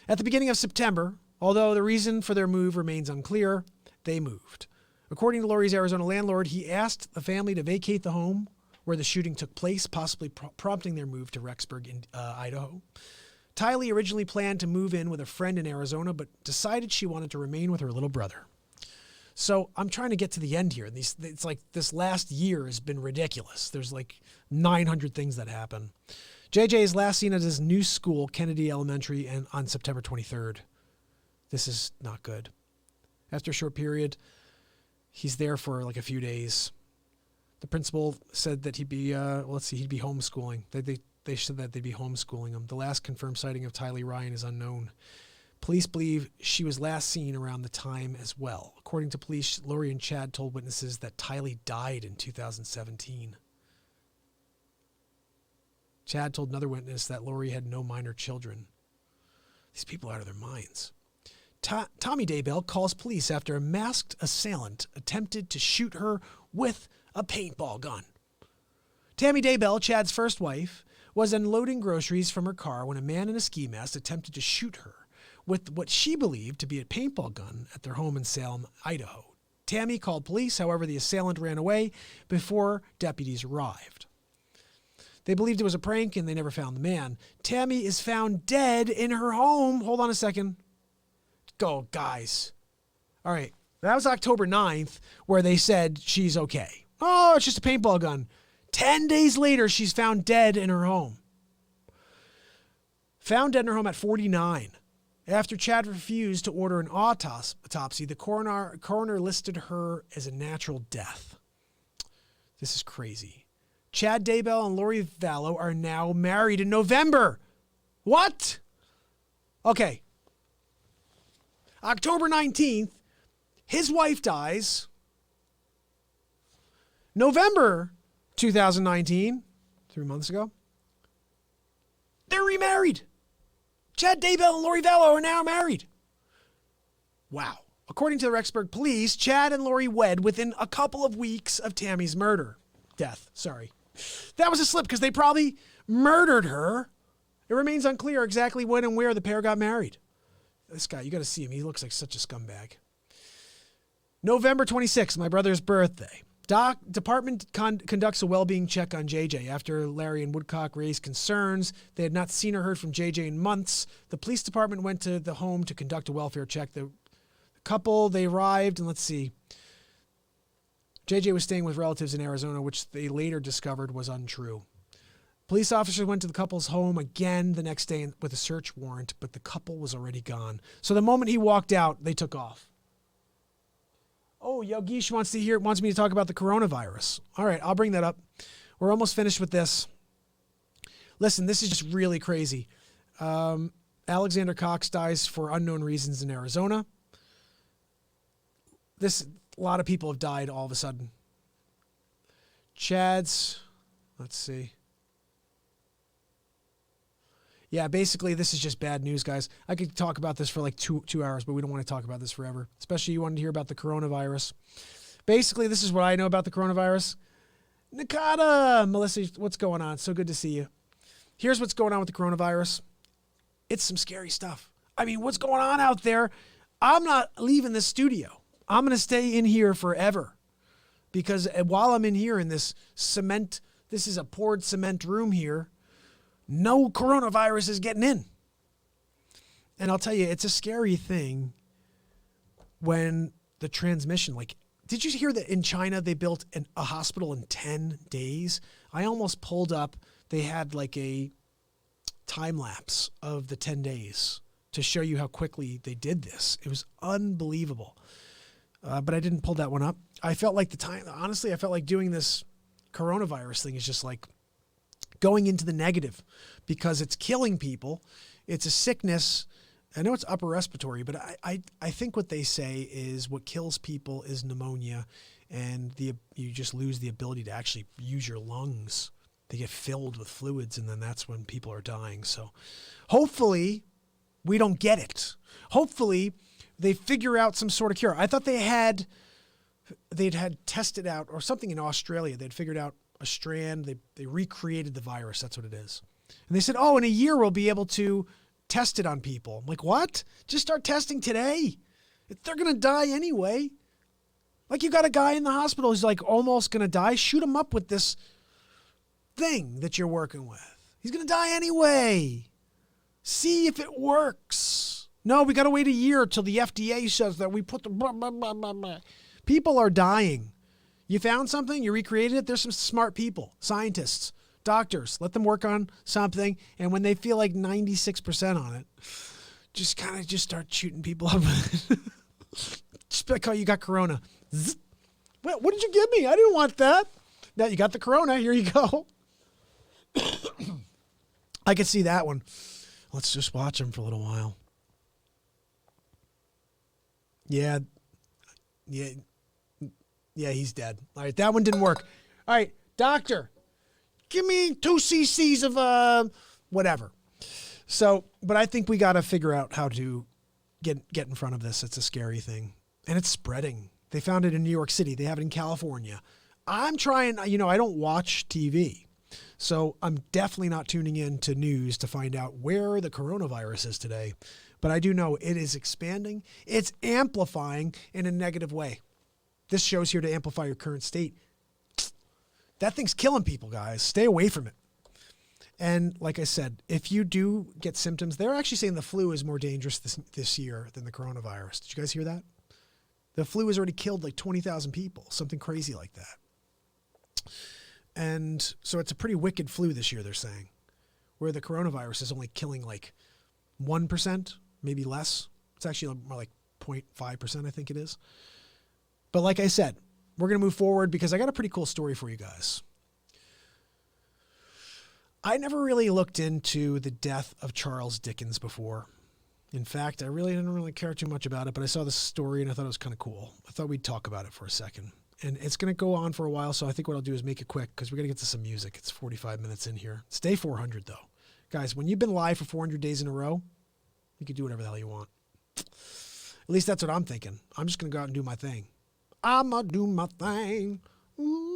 At the beginning of September, although the reason for their move remains unclear, they moved. According to Lori's Arizona landlord, he asked the family to vacate the home where the shooting took place, possibly prompting their move to Rexburg in Idaho. Tylee originally planned to move in with a friend in Arizona, but decided she wanted to remain with her little brother. So I'm trying to get to the end here. It's like this last year has been ridiculous. There's like 900 things that happen. JJ is last seen at his new school, Kennedy Elementary, and on September 23rd. This is not good. After a short period, he's there for like a few days. The principal said that he'd be homeschooling. They said that they'd be homeschooling him. The last confirmed sighting of Tylee Ryan is unknown. Police believe she was last seen around the time as well. According to police, Lori and Chad told witnesses that Tylee died in 2017. Chad told another witness that Lori had no minor children. These people are out of their minds. Tommy Daybell calls police after a masked assailant attempted to shoot her with a paintball gun. Tammy Daybell, Chad's first wife, was unloading groceries from her car when a man in a ski mask attempted to shoot her with what she believed to be a paintball gun at their home in Salem, Idaho. Tammy called police, however, the assailant ran away before deputies arrived. They believed it was a prank and they never found the man. Tammy is found dead in her home. Hold on a second. Go, guys. All right. That was October 9th where they said she's okay. Oh, it's just a paintball gun. 10 days later, she's found dead in her home. Found dead in her home at 49. After Chad refused to order an autopsy, the coroner listed her as a natural death. This is crazy. Chad Daybell and Lori Vallow are now married in November. What? Okay. October 19th, his wife dies. November 2019, 3 months ago, they're remarried. Chad Daybell and Lori Vallow are now married. Wow. According to the Rexburg police, Chad and Lori wed within a couple of weeks of Tammy's death. That was a slip because they probably murdered her. It remains unclear exactly when and where the pair got married. This guy, you got to see him. He looks like such a scumbag. November 26th, my brother's birthday. Department conducts a well-being check on JJ. After Larry and Woodcock raised concerns they had not seen or heard from JJ in months, the police department went to the home to conduct a welfare check. The couple, they arrived, and let's see. JJ was staying with relatives in Arizona, which they later discovered was untrue. Police officers went to the couple's home again the next day with a search warrant, but the couple was already gone. So the moment he walked out, they took off. Oh, Yogesh wants me to talk about the coronavirus. All right, I'll bring that up. We're almost finished with this. Listen, this is just really crazy. Alexander Cox dies for unknown reasons in Arizona. A lot of people have died all of a sudden. Let's see. Yeah, basically, this is just bad news, guys. I could talk about this for like two hours, but we don't want to talk about this forever. Especially you wanted to hear about the coronavirus. Basically, this is what I know about the coronavirus. Nakata! Melissa, what's going on? So good to see you. Here's what's going on with the coronavirus. It's some scary stuff. I mean, what's going on out there? I'm not leaving this studio. I'm going to stay in here forever. Because while I'm in here in this cement, this is a poured cement room here, no coronavirus is getting in. And I'll tell you, it's a scary thing when the transmission, like, did you hear that in China they built a hospital in 10 days? I almost pulled up, they had like a time lapse of the 10 days to show you how quickly they did this. It was unbelievable. but I didn't pull that one up. I felt like honestly, I felt like doing this coronavirus thing is just like going into the negative because it's killing people. It's a sickness. I know it's upper respiratory, but I think what they say is what kills people is pneumonia, and you just lose the ability to actually use your lungs. They get filled with fluids, and then that's when people are dying. So hopefully we don't get it. Hopefully they figure out some sort of cure. I thought they'd had tested out or something in Australia. They'd figured out a strand. They recreated the virus. That's what it is. And they said, oh, in a year we'll be able to test it on people. I'm like, what? Just start testing today. They're going to die anyway. Like, you got a guy in the hospital who's like almost going to die. Shoot him up with this thing that you're working with. He's going to die anyway. See if it works. No, we got to wait a year till the FDA says that we put the blah, blah, blah, blah, blah. People are dying. You found something, you recreated it. There's some smart people, scientists, doctors. Let them work on something. And when they feel like 96% on it, just start shooting people up. Just be like, oh, you got corona. Zzz. What did you give me? I didn't want that. Now you got the corona. Here you go. I could see that one. Let's just watch him for a little while. Yeah, he's dead. All right, that one didn't work. All right, doctor, give me 2 cc's of whatever. So, but I think we got to figure out how to get in front of this. It's a scary thing, and it's spreading. They found it in New York City. They have it in California. I'm trying, I don't watch TV. So I'm definitely not tuning in to news to find out where the coronavirus is today. But I do know it is expanding. It's amplifying in a negative way. This show's here to amplify your current state. That thing's killing people, guys. Stay away from it. And like I said, if you do get symptoms, they're actually saying the flu is more dangerous this year than the coronavirus. Did you guys hear that? The flu has already killed like 20,000 people, something crazy like that. And so it's a pretty wicked flu this year, they're saying, where the coronavirus is only killing like 1%, maybe less. It's actually more like 0.5%, I think it is. But like I said, we're going to move forward because I got a pretty cool story for you guys. I never really looked into the death of Charles Dickens before. In fact, I really didn't really care too much about it, but I saw this story and I thought it was kind of cool. I thought we'd talk about it for a second. And it's going to go on for a while, so I think what I'll do is make it quick because we're going to get to some music. It's 45 minutes in here. It's day 400, though. Guys, when you've been live for 400 days in a row, you can do whatever the hell you want. At least that's what I'm thinking. I'm just going to go out and do my thing. I'm going to do my thing. Ooh.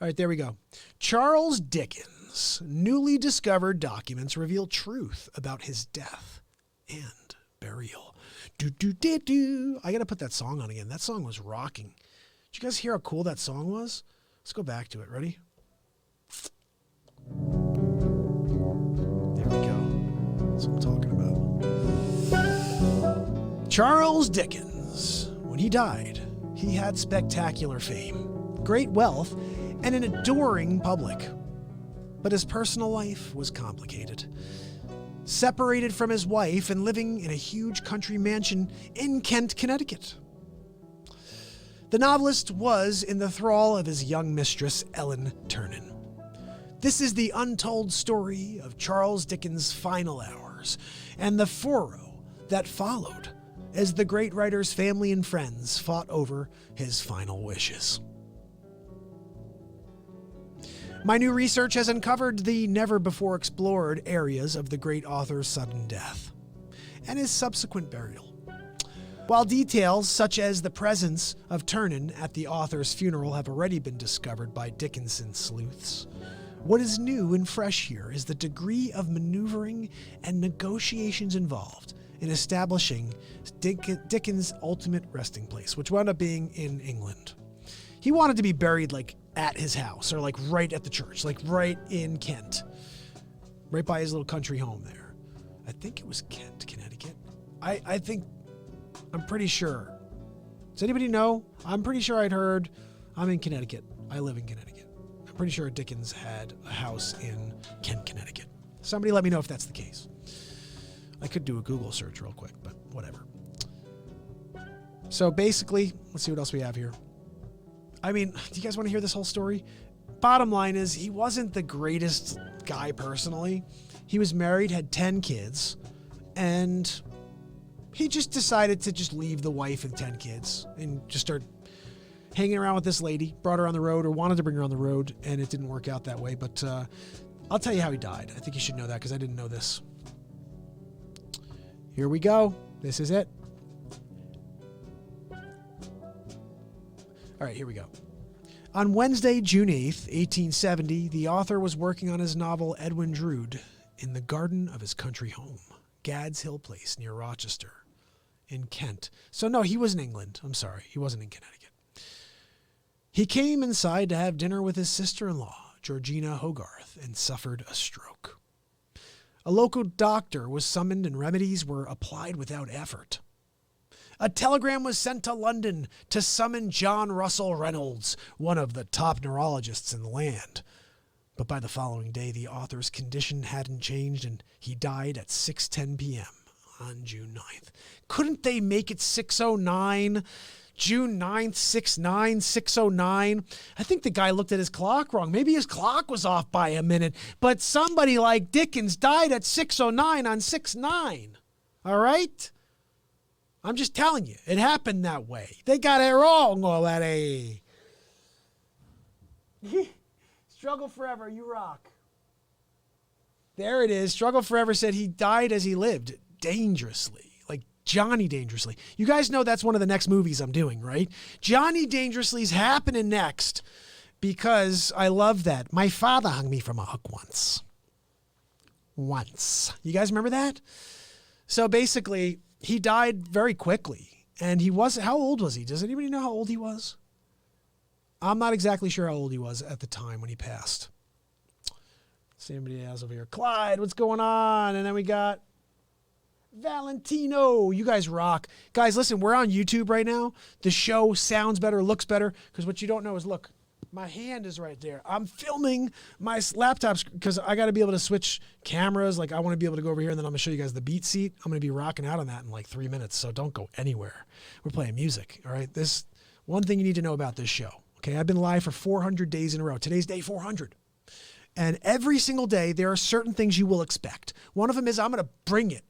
All right, there we go. Charles Dickens' newly discovered documents reveal truth about his death and burial. Do. I got to put that song on again. That song was rocking. Did you guys hear how cool that song was? Let's go back to it. Ready? There we go. That's what I'm talking about. Charles Dickens, when he died, he had spectacular fame, great wealth, and an adoring public. But his personal life was complicated. Separated from his wife and living in a huge country mansion in Kent, Connecticut. The novelist was in the thrall of his young mistress, Ellen Ternan. This is the untold story of Charles Dickens' final hours and the furrow that followed as the great writer's family and friends fought over his final wishes. My new research has uncovered the never-before-explored areas of the great author's sudden death and his subsequent burial. While details such as the presence of Ternan at the author's funeral have already been discovered by Dickinson sleuths, what is new and fresh here is the degree of maneuvering and negotiations involved in establishing Dickens' ultimate resting place, which wound up being in England. He wanted to be buried like at his house or like right at the church, like right in Kent, right by his little country home there. I think it was Kent, Connecticut. I'm pretty sure. Does anybody know? I'm pretty sure I'd heard I'm in Connecticut. I live in Connecticut. I'm pretty sure Dickens had a house in Kent, Connecticut. Somebody let me know if that's the case. I could do a Google search real quick, but whatever. So basically, let's see what else we have here. I mean, do you guys want to hear this whole story? Bottom line is, he wasn't the greatest guy personally. He was married, had 10 kids, and he just decided to just leave the wife and 10 kids and just start hanging around with this lady. Brought her on the road, or wanted to bring her on the road, and it didn't work out that way. But I'll tell you how he died. I think you should know that because I didn't know this. Here we go. This is it. All right, here we go. On Wednesday, June 8th, 1870, the author was working on his novel Edwin Drood in the garden of his country home, Gad's Hill Place near Rochester in Kent. So no, he was in England. I'm sorry. He wasn't in Connecticut. He came inside to have dinner with his sister-in-law, Georgina Hogarth, and suffered a stroke. A local doctor was summoned and remedies were applied without effort. A telegram was sent to London to summon John Russell Reynolds, one of the top neurologists in the land. But by the following day, the author's condition hadn't changed, and he died at 6:10 p.m. on June 9th. Couldn't they make it 6:09? June 9th, 6:09, 6:09. I think the guy looked at his clock wrong. Maybe his clock was off by a minute, but somebody like Dickens died at 6:09 on 6:9. All right? I'm just telling you, it happened that way. They got it wrong already. Struggle Forever, you rock. There it is. Struggle Forever said he died as he lived, dangerously, like Johnny Dangerously. You guys know that's one of the next movies I'm doing, right? Johnny Dangerously's happening next because I love that. My father hung me from a hook once. You guys remember that? So basically, he died very quickly, and he was, how old was he? Does anybody know how old he was? I'm not exactly sure how old he was at the time when he passed. See anybody else over here. Clyde, what's going on? And then we got Valentino. You guys rock. Guys, listen, we're on YouTube right now. The show sounds better, looks better, because what you don't know is, look, my hand is right there. I'm filming my laptop because I got to be able to switch cameras. Like, I want to be able to go over here, and then I'm going to show you guys the BeatSeat. I'm going to be rocking out on that in like 3 minutes, so don't go anywhere. We're playing music, all right? This one thing you need to know about this show, okay? I've been live for 400 days in a row. Today's day 400. And every single day, there are certain things you will expect. One of them is I'm going to bring it.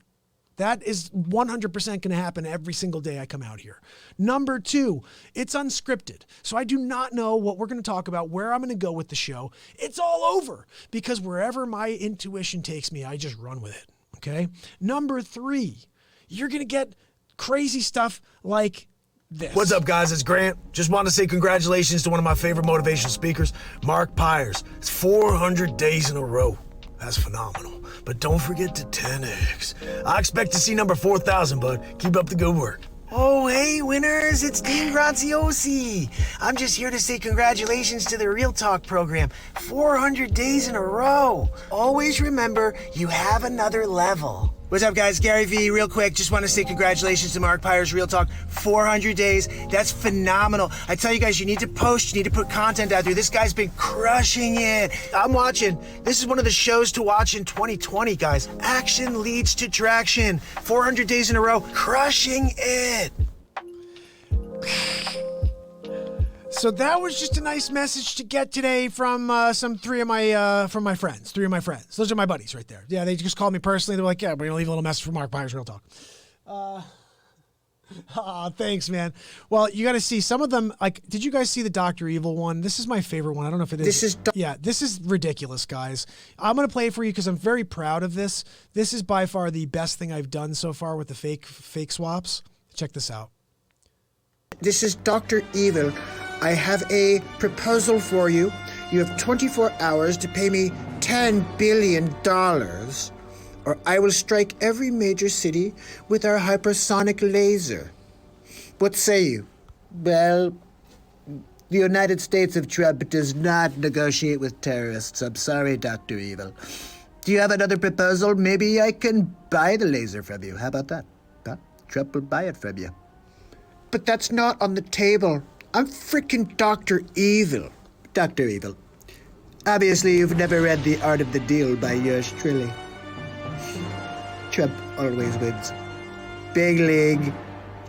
That is 100% going to happen every single day I come out here. Number 2, it's unscripted. So I do not know what we're going to talk about, where I'm going to go with the show. It's all over because wherever my intuition takes me, I just run with it. Okay. Number 3, you're going to get crazy stuff like this. What's up, guys? It's Grant. Just want to say congratulations to one of my favorite motivational speakers, Mark Pyers. It's 400 days in a row. That's phenomenal. But don't forget to 10x. I expect to see number 4,000, bud. Keep up the good work. Oh, hey, winners, it's Dean Graziosi. I'm just here to say congratulations to the Real Talk program. 400 days in a row. Always remember, you have another level. What's up, guys? Gary V, real quick. Just want to say congratulations to Mark Pyers, Real Talk. 400 days. That's phenomenal. I tell you guys, you need to post. You need to put content out there. This guy's been crushing it. I'm watching. This is one of the shows to watch in 2020, guys. Action leads to traction. 400 days in a row. Crushing it. So that was just a nice message to get today from three of my friends. Those are my buddies right there. Yeah, they just called me personally. They're like, yeah, we're gonna leave a little message for Mark Pyers, Real Talk. Thanks, man. Well, you got to see some of them. Like, did you guys see the Dr. Evil one? This is my favorite one. I don't know if it is. This is ridiculous, guys. I'm gonna play it for you because I'm very proud of this. This is by far the best thing I've done so far with the fake swaps. Check this out. This is Dr. Evil. I have a proposal for you. You have 24 hours to pay me $10 billion, or I will strike every major city with our hypersonic laser. What say you? Well, the United States of Trump does not negotiate with terrorists. I'm sorry, Dr. Evil. Do you have another proposal? Maybe I can buy the laser from you. How about that? Huh? Trump will buy it from you. But that's not on the table. I'm freaking Dr. Evil. Dr. Evil. Obviously, you've never read The Art of the Deal by yours truly. Trump always wins. Big league.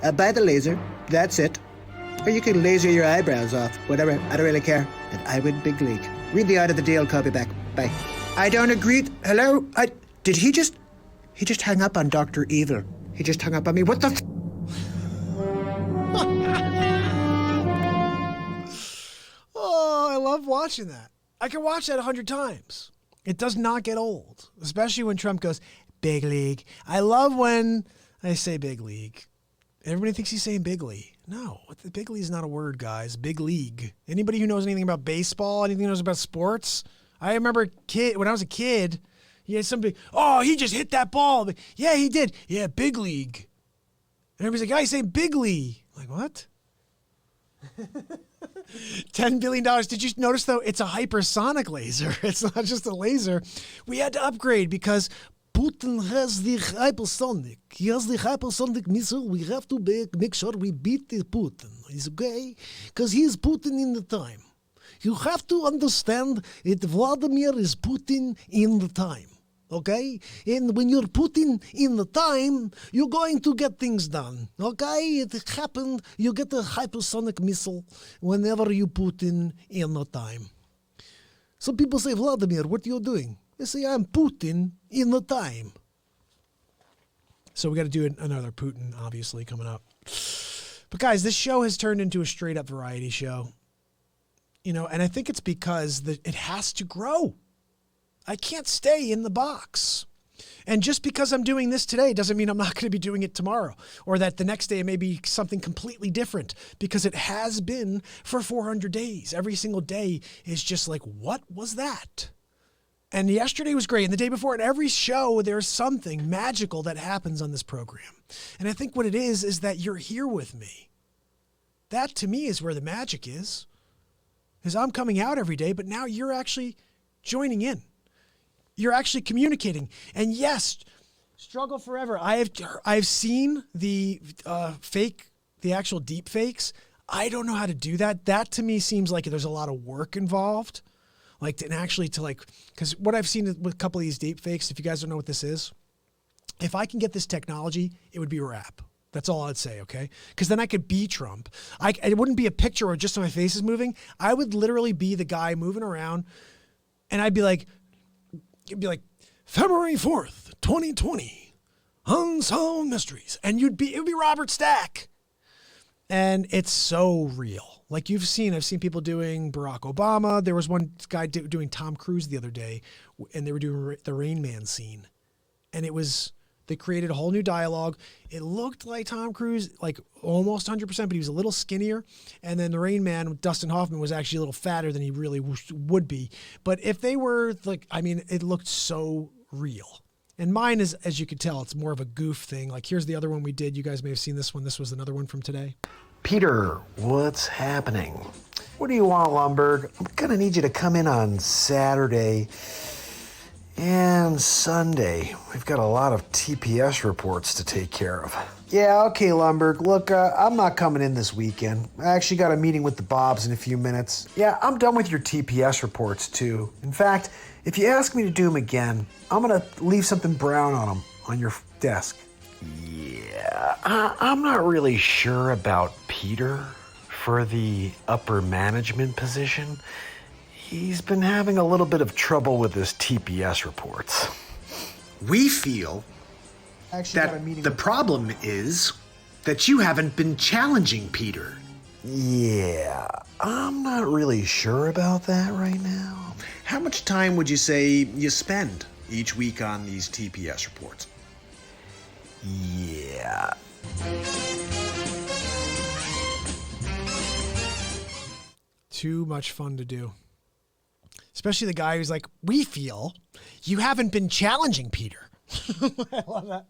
I'll buy the laser. That's it. Or you could laser your eyebrows off. Whatever. I don't really care. And I win big league. Read the art of the deal. Call me back. Bye. I don't agree. Hello? Did he just... He just hung up on Dr. Evil. He just hung up on me. What the Oh, I love watching that. I can watch that 100 times. It does not get old, especially when Trump goes, big league. I love when I say big league. Everybody thinks he's saying big league. No, the big league is not a word, guys. Big league. Anybody who knows anything about baseball, anything who knows about sports, I remember when I was a kid, you had somebody, oh, he just hit that ball. Yeah, he did. Yeah, big league. And everybody's like, guy saying big league. I'm like, what? $10 billion. Did you notice, though, it's a hypersonic laser. It's not just a laser. We had to upgrade because Putin has the hypersonic. He has the hypersonic missile. We have to make sure we beat the Putin. Is okay? Because he's Putin in the time. You have to understand that Vladimir is Putin in the time. Okay? And when you're Putin in the time, you're going to get things done. Okay? It happened. You get a hypersonic missile whenever you Putin in the time. Some people say, Vladimir, what are you doing? They say, I'm Putin in the time. So we got to do another Putin, obviously, coming up. But guys, this show has turned into a straight up variety show. You know, and I think it's because it has to grow. I can't stay in the box. And just because I'm doing this today doesn't mean I'm not going to be doing it tomorrow, or that the next day it may be something completely different, because it has been for 400 days. Every single day is just like, what was that? And yesterday was great. And the day before, and every show, there's something magical that happens on this program. And I think what it is that you're here with me. That to me is where the magic is. Because I'm coming out every day, but now you're actually joining in. You're actually communicating. And yes, struggle forever. I've seen the actual deep fakes. I don't know how to do that. That to me seems like there's a lot of work involved. Because what I've seen with a couple of these deep fakes, if you guys don't know what this is, if I can get this technology, it would be a wrap. That's all I'd say, okay? Because then I could be Trump. It wouldn't be a picture or just my face is moving. I would literally be the guy moving around, and it'd be like February 4th, 2020, Unsolved Mysteries, and it would be Robert Stack. And it's so real. Like I've seen people doing Barack Obama. There was one guy doing Tom Cruise the other day, and they were doing the Rain Man scene. And they created a whole new dialogue. It looked like Tom Cruise, like almost 100%, but he was a little skinnier. And then the Rain Man, Dustin Hoffman, was actually a little fatter than he really would be. But if they were it looked so real. And mine is, as you can tell, it's more of a goof thing. Like here's the other one we did. You guys may have seen this one. This was another one from today. Peter, what's happening? What do you want, Lumberg? I'm gonna need you to come in on Saturday and Sunday. We've got a lot of TPS reports to take care of. Yeah, okay, Lumberg. Look, I'm not coming in this weekend. I actually got a meeting with the Bobs in a few minutes. Yeah, I'm done with your TPS reports, too. In fact, if you ask me to do them again, I'm gonna leave something brown on them on your desk. Yeah, I'm not really sure about Peter for the upper management position. He's been having a little bit of trouble with his TPS reports. We feel that the problem is that you haven't been challenging Peter. Yeah, I'm not really sure about that right now. How much time would you say you spend each week on these TPS reports? Yeah. Too much fun to do. Especially the guy who's like, we feel you haven't been challenging Peter. I love that.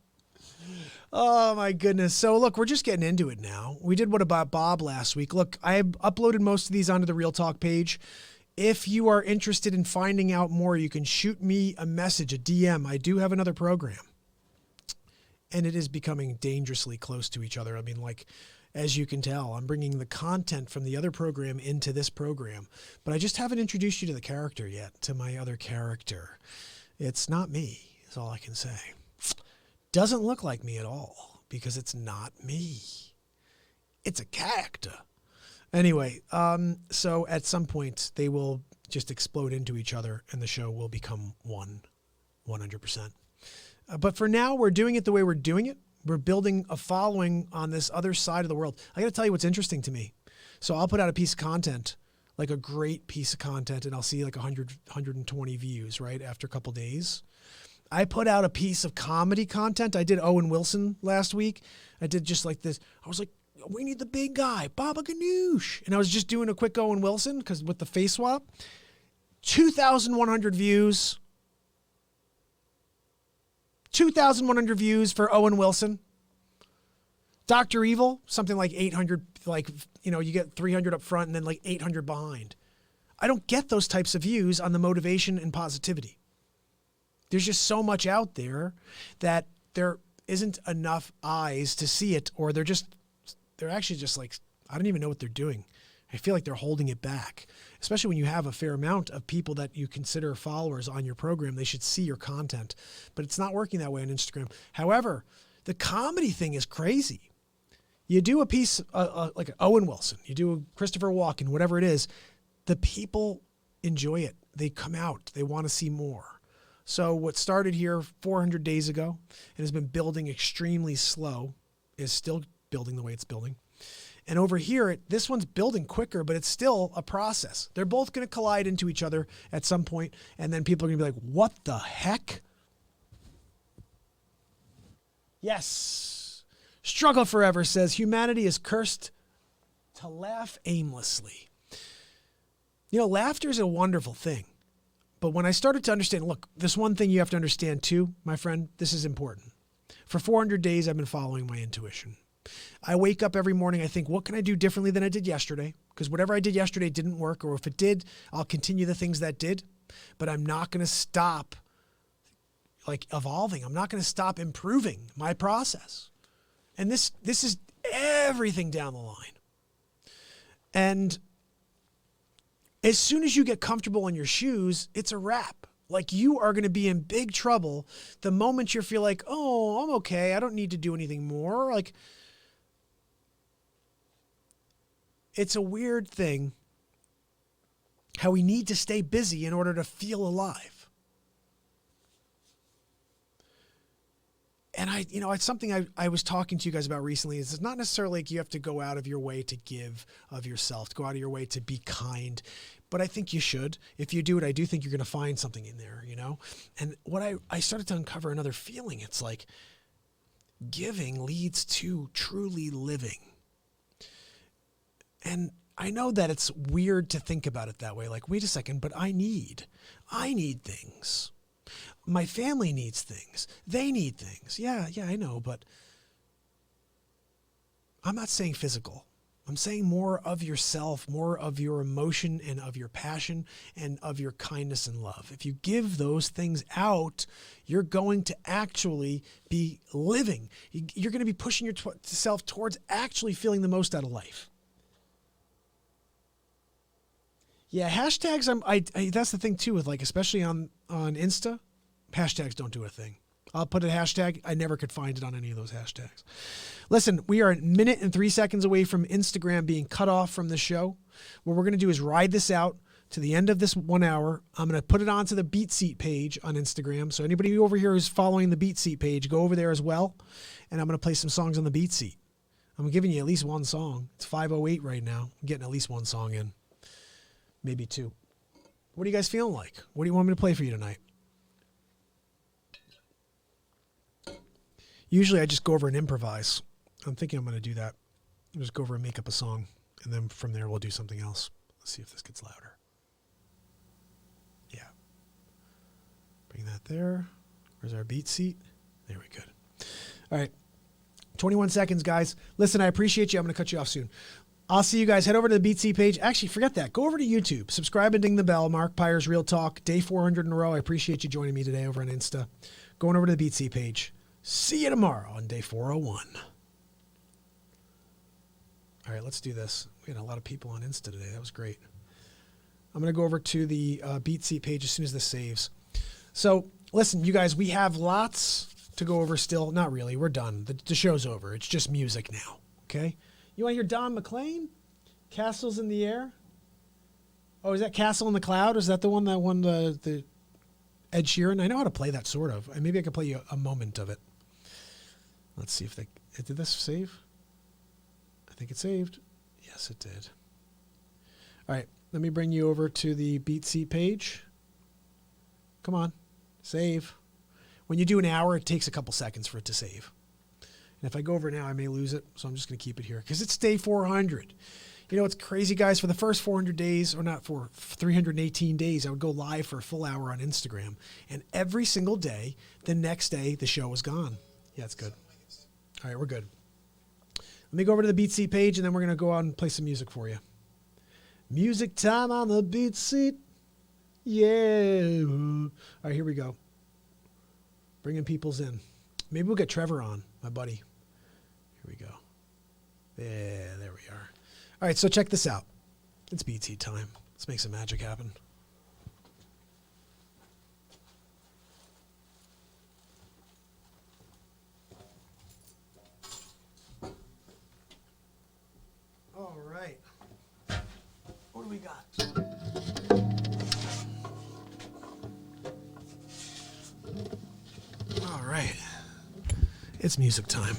Oh, my goodness. So, look, we're just getting into it now. We did What About Bob last week. Look, I uploaded most of these onto the Real Talk page. If you are interested in finding out more, you can shoot me a message, a DM. I do have another program. And it is becoming dangerously close to each other. I mean, like, as you can tell, I'm bringing the content from the other program into this program. But I just haven't introduced you to the character yet, to my other character. It's not me, is all I can say. Doesn't look like me at all, because it's not me. It's a character. Anyway, so at some point they will just explode into each other and the show will become one, 100%. But for now, we're doing it the way we're doing it. We're building a following on this other side of the world. I got to tell you what's interesting to me. So I'll put out a piece of content, like a great piece of content, and I'll see like 100, 120 views, right, after a couple days. I put out a piece of comedy content. I did Owen Wilson last week. I did just like this. I was like, we need the big guy, Baba Ganoush. And I was just doing a quick Owen Wilson because with the face swap, 2,100 views. 2,100 views for Owen Wilson. Dr. Evil, something like 800, like, you know, you get 300 up front and then like 800 behind. I don't get those types of views on the motivation and positivity. There's just so much out there that there isn't enough eyes to see it, or they're actually just like, I don't even know what they're doing. I feel like they're holding it back, especially when you have a fair amount of people that you consider followers on your program. They should see your content, but it's not working that way on Instagram. However, the comedy thing is crazy. You do a piece like Owen Wilson, you do a Christopher Walken, whatever it is, the people enjoy it. They come out, they want to see more. So what started here 400 days ago and has been building extremely slow is still building the way it's building. And over here, this one's building quicker, but it's still a process. They're both going to collide into each other at some point, and then people are going to be like, what the heck? Yes. Struggle Forever says, humanity is cursed to laugh aimlessly. You know, laughter is a wonderful thing. But when I started to understand, look, this one thing you have to understand too, my friend, this is important. For 400 days, I've been following my intuition. I wake up every morning, I think, what can I do differently than I did yesterday? Because whatever I did yesterday didn't work, or if it did, I'll continue the things that did, but I'm not going to stop like evolving. I'm not going to stop improving my process. And this is everything down the line. And as soon as you get comfortable in your shoes, it's a wrap. Like, you are going to be in big trouble the moment you feel like, oh, I'm okay. I don't need to do anything more. Like, it's a weird thing how we need to stay busy in order to feel alive. And it's something I was talking to you guys about recently. It's not necessarily like you have to go out of your way to give of yourself, to go out of your way to be kind. But I think you should. If you do it, I do think you're going to find something in there, you know? And what I started to uncover another feeling. It's like giving leads to truly living. And I know that it's weird to think about it that way. Like, wait a second, but I need things. My family needs things. They need things. Yeah, I know, but I'm not saying physical. I'm saying more of yourself, more of your emotion and of your passion and of your kindness and love. If you give those things out, you're going to actually be living. You're going to be pushing yourself towards actually feeling the most out of life. Yeah, hashtags, I that's the thing too with, like, especially on Insta, hashtags don't do a thing. I'll put a hashtag. I never could find it on any of those hashtags. Listen, we are a minute and 3 seconds away from Instagram being cut off from the show. What we're going to do is ride this out to the end of this 1 hour. I'm going to put it onto the BeatSeat page on Instagram. So anybody over here who's following the BeatSeat page, go over there as well. And I'm going to play some songs on the BeatSeat. I'm giving you at least one song. It's 5:08 right now. I'm getting at least one song in. Maybe two. What are you guys feeling like? What do you want me to play for you tonight? Usually I just go over and improvise. I'm thinking I'm going to do that. I'll just go over and make up a song, and then from there we'll do something else. Let's see if this gets louder. Yeah. Bring that there. Where's our beat seat? There we go. All right. 21 seconds, guys. Listen, I appreciate you. I'm going to cut you off soon. I'll see you guys. Head over to the BeatSeat page. Actually, forget that. Go over to YouTube. Subscribe and ding the bell. Mark Pyers Real Talk. Day 400 in a row. I appreciate you joining me today over on Insta. Going over to the BeatSeat page. See you tomorrow on day 401. All right, let's do this. We had a lot of people on Insta today. That was great. I'm going to go over to the BeatSeat page as soon as this saves. So, listen, you guys, we have lots to go over still. Not really. We're done. The show's over. It's just music now, okay? You want to hear Don McLean? Castles in the Air? Oh, is that Castle in the Cloud? Is that the one that won the Ed Sheeran? I know how to play that, sort of. Maybe I could play you a moment of it. Let's see if did this save? I think it saved. Yes, it did. All right, let me bring you over to the BeatSeat page. Come on, save. When you do an hour, it takes a couple seconds for it to save. And if I go over now, I may lose it, so I'm just going to keep it here because it's day 400. You know what's crazy, guys? For the first 400 days, or not, for 318 days, I would go live for a full hour on Instagram. And every single day, the next day, the show was gone. Yeah, it's good. All right, we're good. Let me go over to the BeatSeat page, and then we're going to go out and play some music for you. Music time on the BeatSeat. Yeah. All right, here we go. Bringing people's in. Maybe we'll get Trevor on, my buddy. Here we go. Yeah, there we are. All right, so check this out. It's BeatSeat time. Let's make some magic happen. All right. What do we got? All right. It's music time.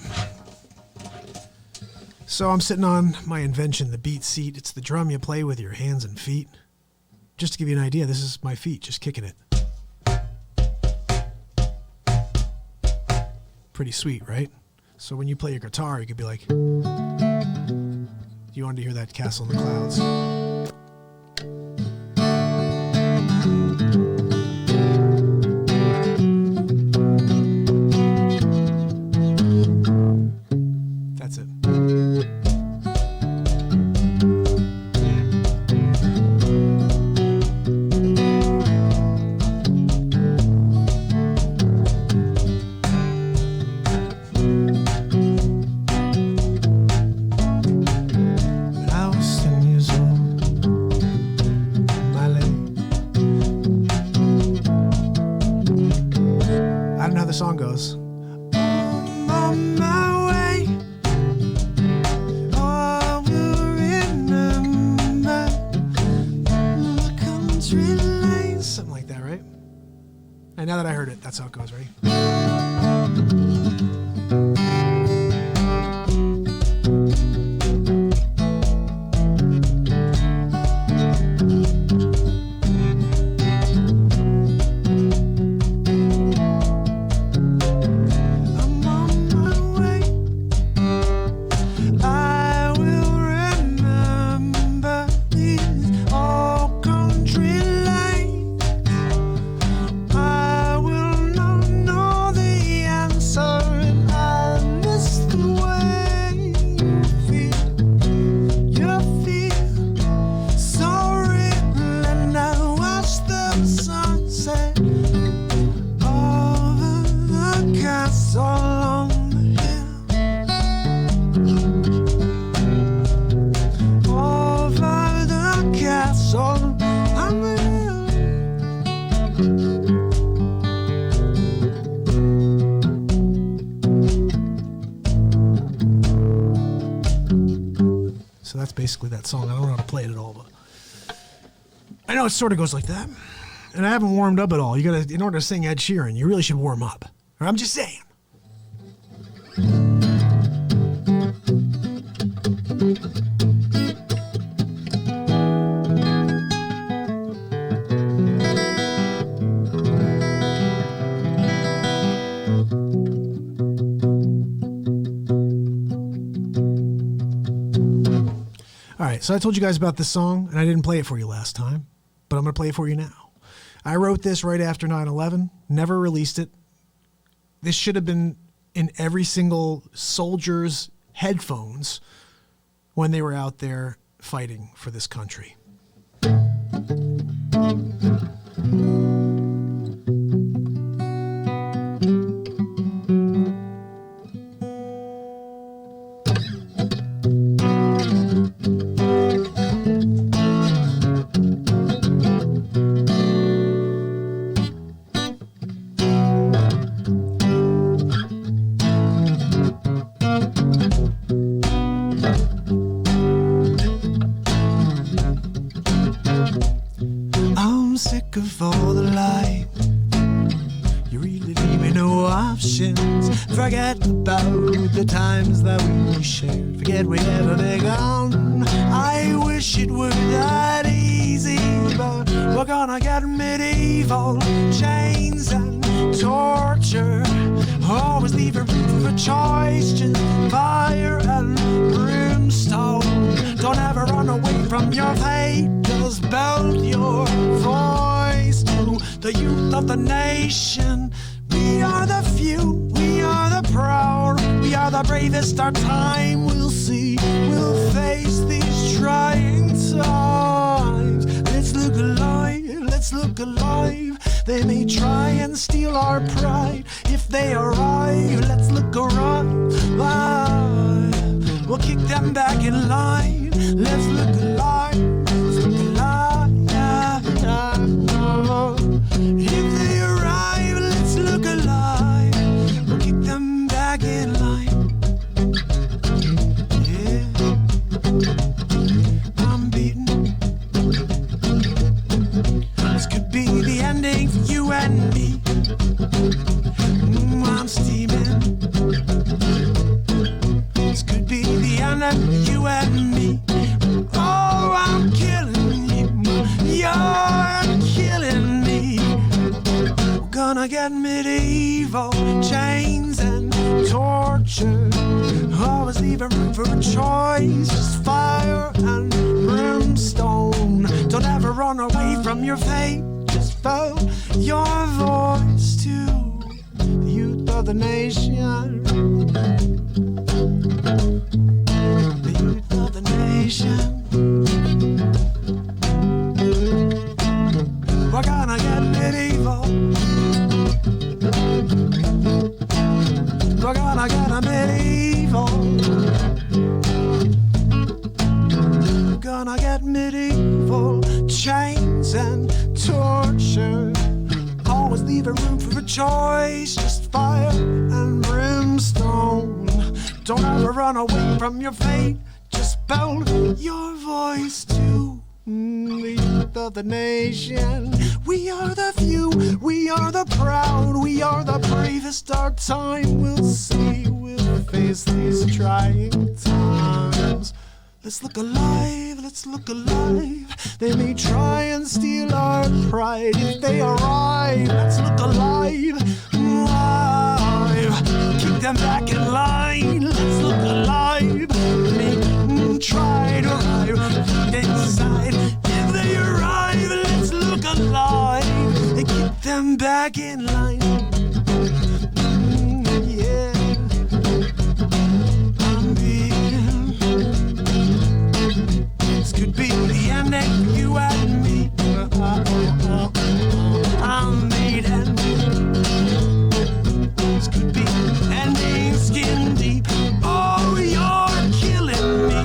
So I'm sitting on my invention, the BeatSeat. It's the drum you play with your hands and feet. Just to give you an idea, this is my feet just kicking it. Pretty sweet, right? So when you play your guitar, you could be like, you wanted to hear that Castle in the Clouds. That's it. I was 10 years old, my leg. I don't know how the song goes. I'm on my way. Oh, I will remember the country lanes. Something like that, right? And now that I heard it, that's how it goes, right? I'm on my way. I will remember these old country lanes. I will not know the answer, and I miss the way you feel. You feel so real, and I watch the sunset over the castle on the hill. Over the castle on the So that's basically that song. I don't know how to play it at all, but I know it sort of goes like that. And I haven't warmed up at all. You gotta, in order to sing Ed Sheeran, you really should warm up. Or I'm just saying. All right, so I told you guys about this song, and I didn't play it for you last time, but I'm going to play it for you now. I wrote this right after 9/11, never released it. This should have been in every single soldier's headphones when they were out there fighting for this country. questions. Forget about the times that we shared. Forget we ever begun. I wish it were that easy, but we're gonna get medieval. Chains and torture, always leaving room for choice. Just fire and brimstone. Don't ever run away from your fate. Just build your voice to the youth of the nation. We are the few, we are the proud, we are the bravest. Our time will see, we'll face these trying times. Let's look alive, let's look alive. They may try and steal our pride. If they arrive, let's look around. We'll kick them back in line. Let's look alive, let's look alive. If they arrive, let's look alive. We'll kick them back in line. Yeah, I'm beaten. This could be the ending for you and me. I'm steaming. This could be the ending for you and me. Oh, I'm killing you. You're killing me. We're gonna get medieval. Chains and torture, always leaving room for a choice. Just fire and brimstone. Don't ever run away from your fate. Just vote your voice to the youth of the nation. The youth of the nation. We're gonna get medieval. We're gonna get a medieval. We're gonna get medieval. Chains and torture, always leaving room for a choice. Just fire and brimstone. Don't ever run away from your fate. Just build your voice to the youth of the nation. We are the few, we are the proud, we are the bravest. Our time will see, we'll face these trying times. Let's look alive, let's look alive. They may try and steal our pride. If they arrive, let's look alive. Alive. Keep them back in line. Let's look alive. They try to arrive inside. If they arrive, let's look alive. They keep them back in line. Yeah. I'm being. This could be the ending, you and me. I'm beaten. This could be ending skin deep. Oh, you're killing me.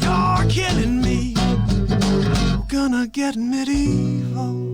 You're killing me. We're gonna get medieval.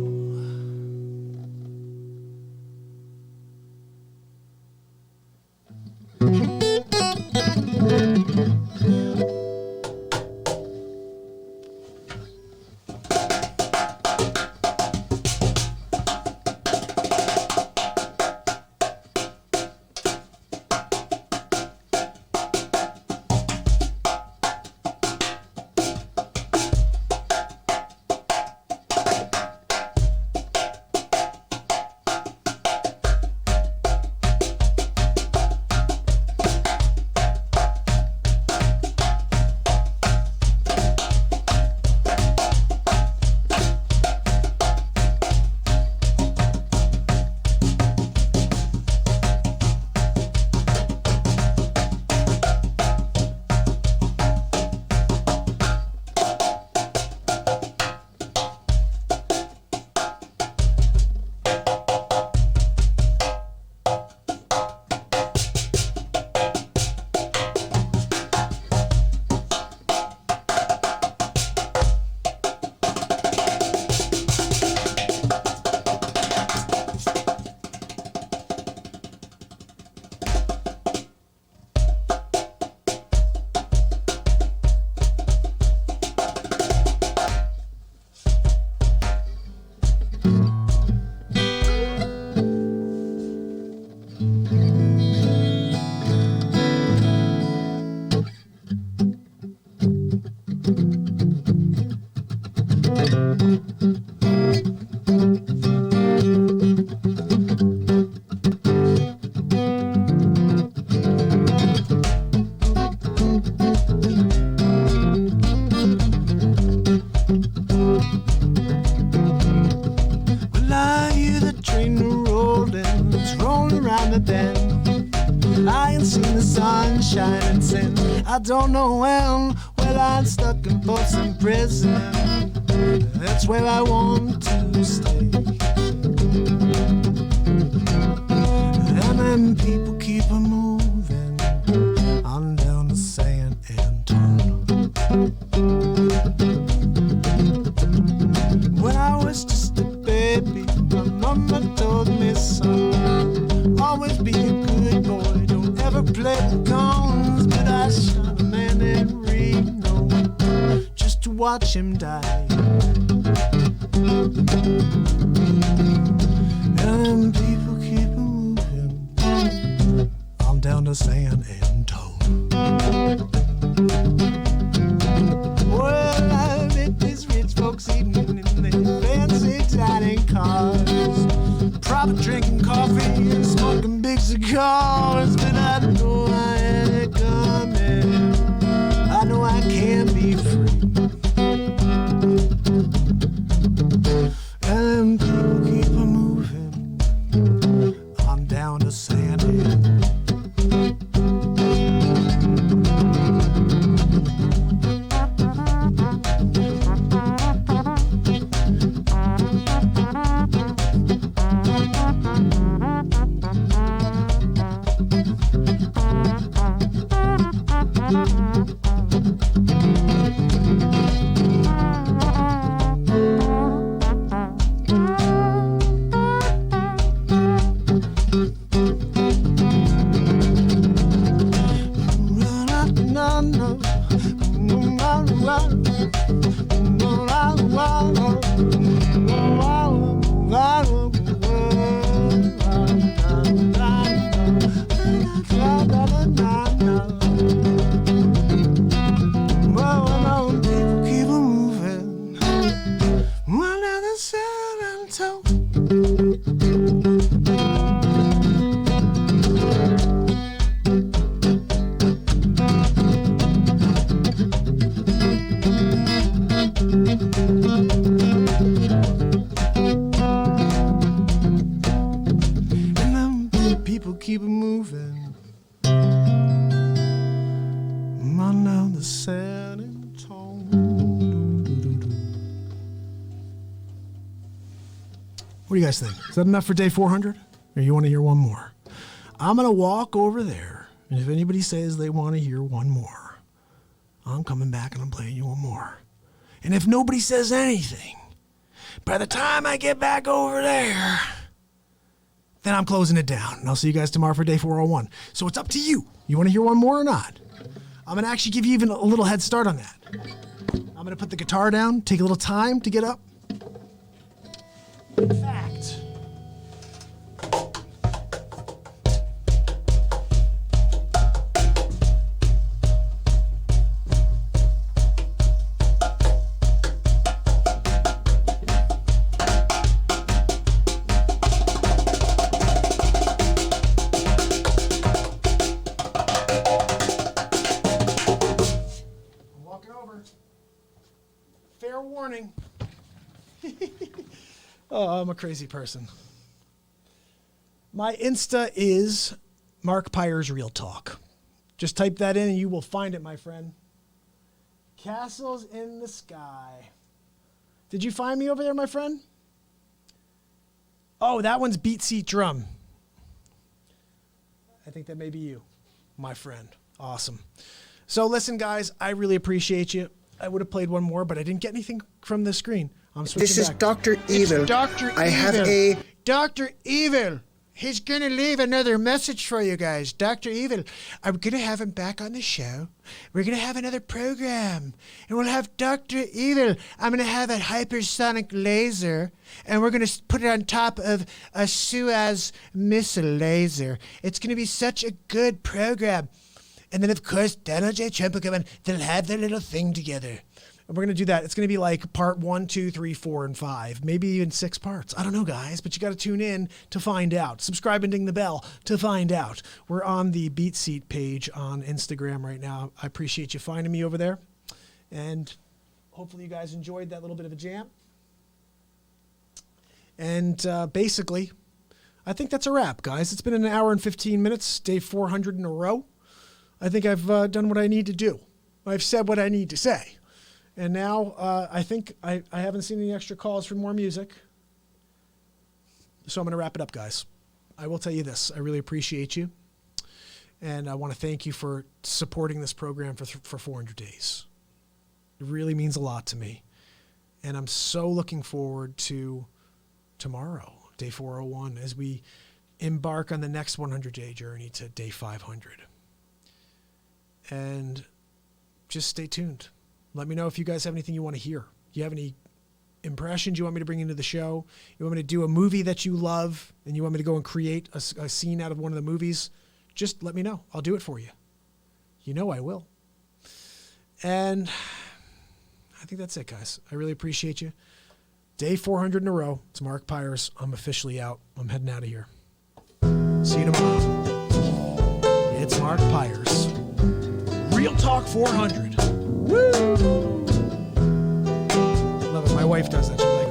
anything. I ain't seen the sun shining since I don't know when. Well, I'm stuck in Folsom Prison. That's where I want to stay. And then people keep on moving on down to San Antonio. When I was just a baby, my mama told me, son, always be a good boy, don't ever play the guns. But I shot a man in Reno just to watch him die. And people keep moving on down to San Antonio. Well, I met these rich folks eating in their fancy dining cars, probably drinking coffee and smoking big cigars. But I know I had it coming. I know I can be free. And people keep on moving on down to San Antonio. Keep it moving on down the San Antonio. What do you guys think? Is that enough for day 400? Or you want to hear one more? I'm going to walk over there, and if anybody says they want to hear one more, I'm coming back and I'm playing you one more. And if nobody says anything, by the time I get back over there, then I'm closing it down. And I'll see you guys tomorrow for day 401. So it's up to you. You want to hear one more or not? I'm going to actually give you even a little head start on that. I'm going to put the guitar down, take a little time to get up. In fact, fair warning. Oh, I'm a crazy person. My Insta is Mark Pyers Real Talk. Just type that in and you will find it, my friend. Castles in the Sky. Did you find me over there, my friend? Oh, that one's BeatSeat Drum. I think that may be you, my friend. Awesome. So listen, guys, I really appreciate you. I would have played one more, but I didn't get anything from the screen. I'm switching This is back. Dr. Evil. It's Dr. Evil. I have a... Dr. Evil. He's going to leave another message for you guys. Dr. Evil. I'm going to have him back on the show. We're going to have another program. And we'll have Dr. Evil. I'm going to have a hypersonic laser. And we're going to put it on top of a Suez missile laser. It's going to be such a good program. And then, of course, Donald J. Trump will come in. They'll have their little thing together. And we're going to do that. It's going to be like part 1, 2, 3, 4, and 5. Maybe even 6 parts. I don't know, guys, but you got to tune in to find out. Subscribe and ding the bell to find out. We're on the BeatSeat page on Instagram right now. I appreciate you finding me over there. And hopefully you guys enjoyed that little bit of a jam. And basically, I think that's a wrap, guys. It's been an hour and 15 minutes, day 400 in a row. I think I've done what I need to do. I've said what I need to say. And now I think I haven't seen any extra calls for more music. So I'm going to wrap it up, guys. I will tell you this. I really appreciate you. And I want to thank you for supporting this program for 400 days. It really means a lot to me. And I'm so looking forward to tomorrow, day 401, as we embark on the next 100-day journey to day 500. And just stay tuned. Let me know if you guys have anything you want to hear. You have any impressions you want me to bring into the show? You want me to do a movie that you love and you want me to go and create a scene out of one of the movies? Just let me know. I'll do it for you. You know I will. And I think that's it, guys. I really appreciate you. Day 400 in a row. It's Mark Pyers. I'm officially out. I'm heading out of here. See you tomorrow. It's Mark Pyers. Real Talk 400. Woo! Love it. My wife does that. She's like,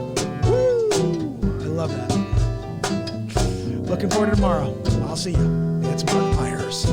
woo! I love that. Looking forward to tomorrow. I'll see you. It's Mark Pyers.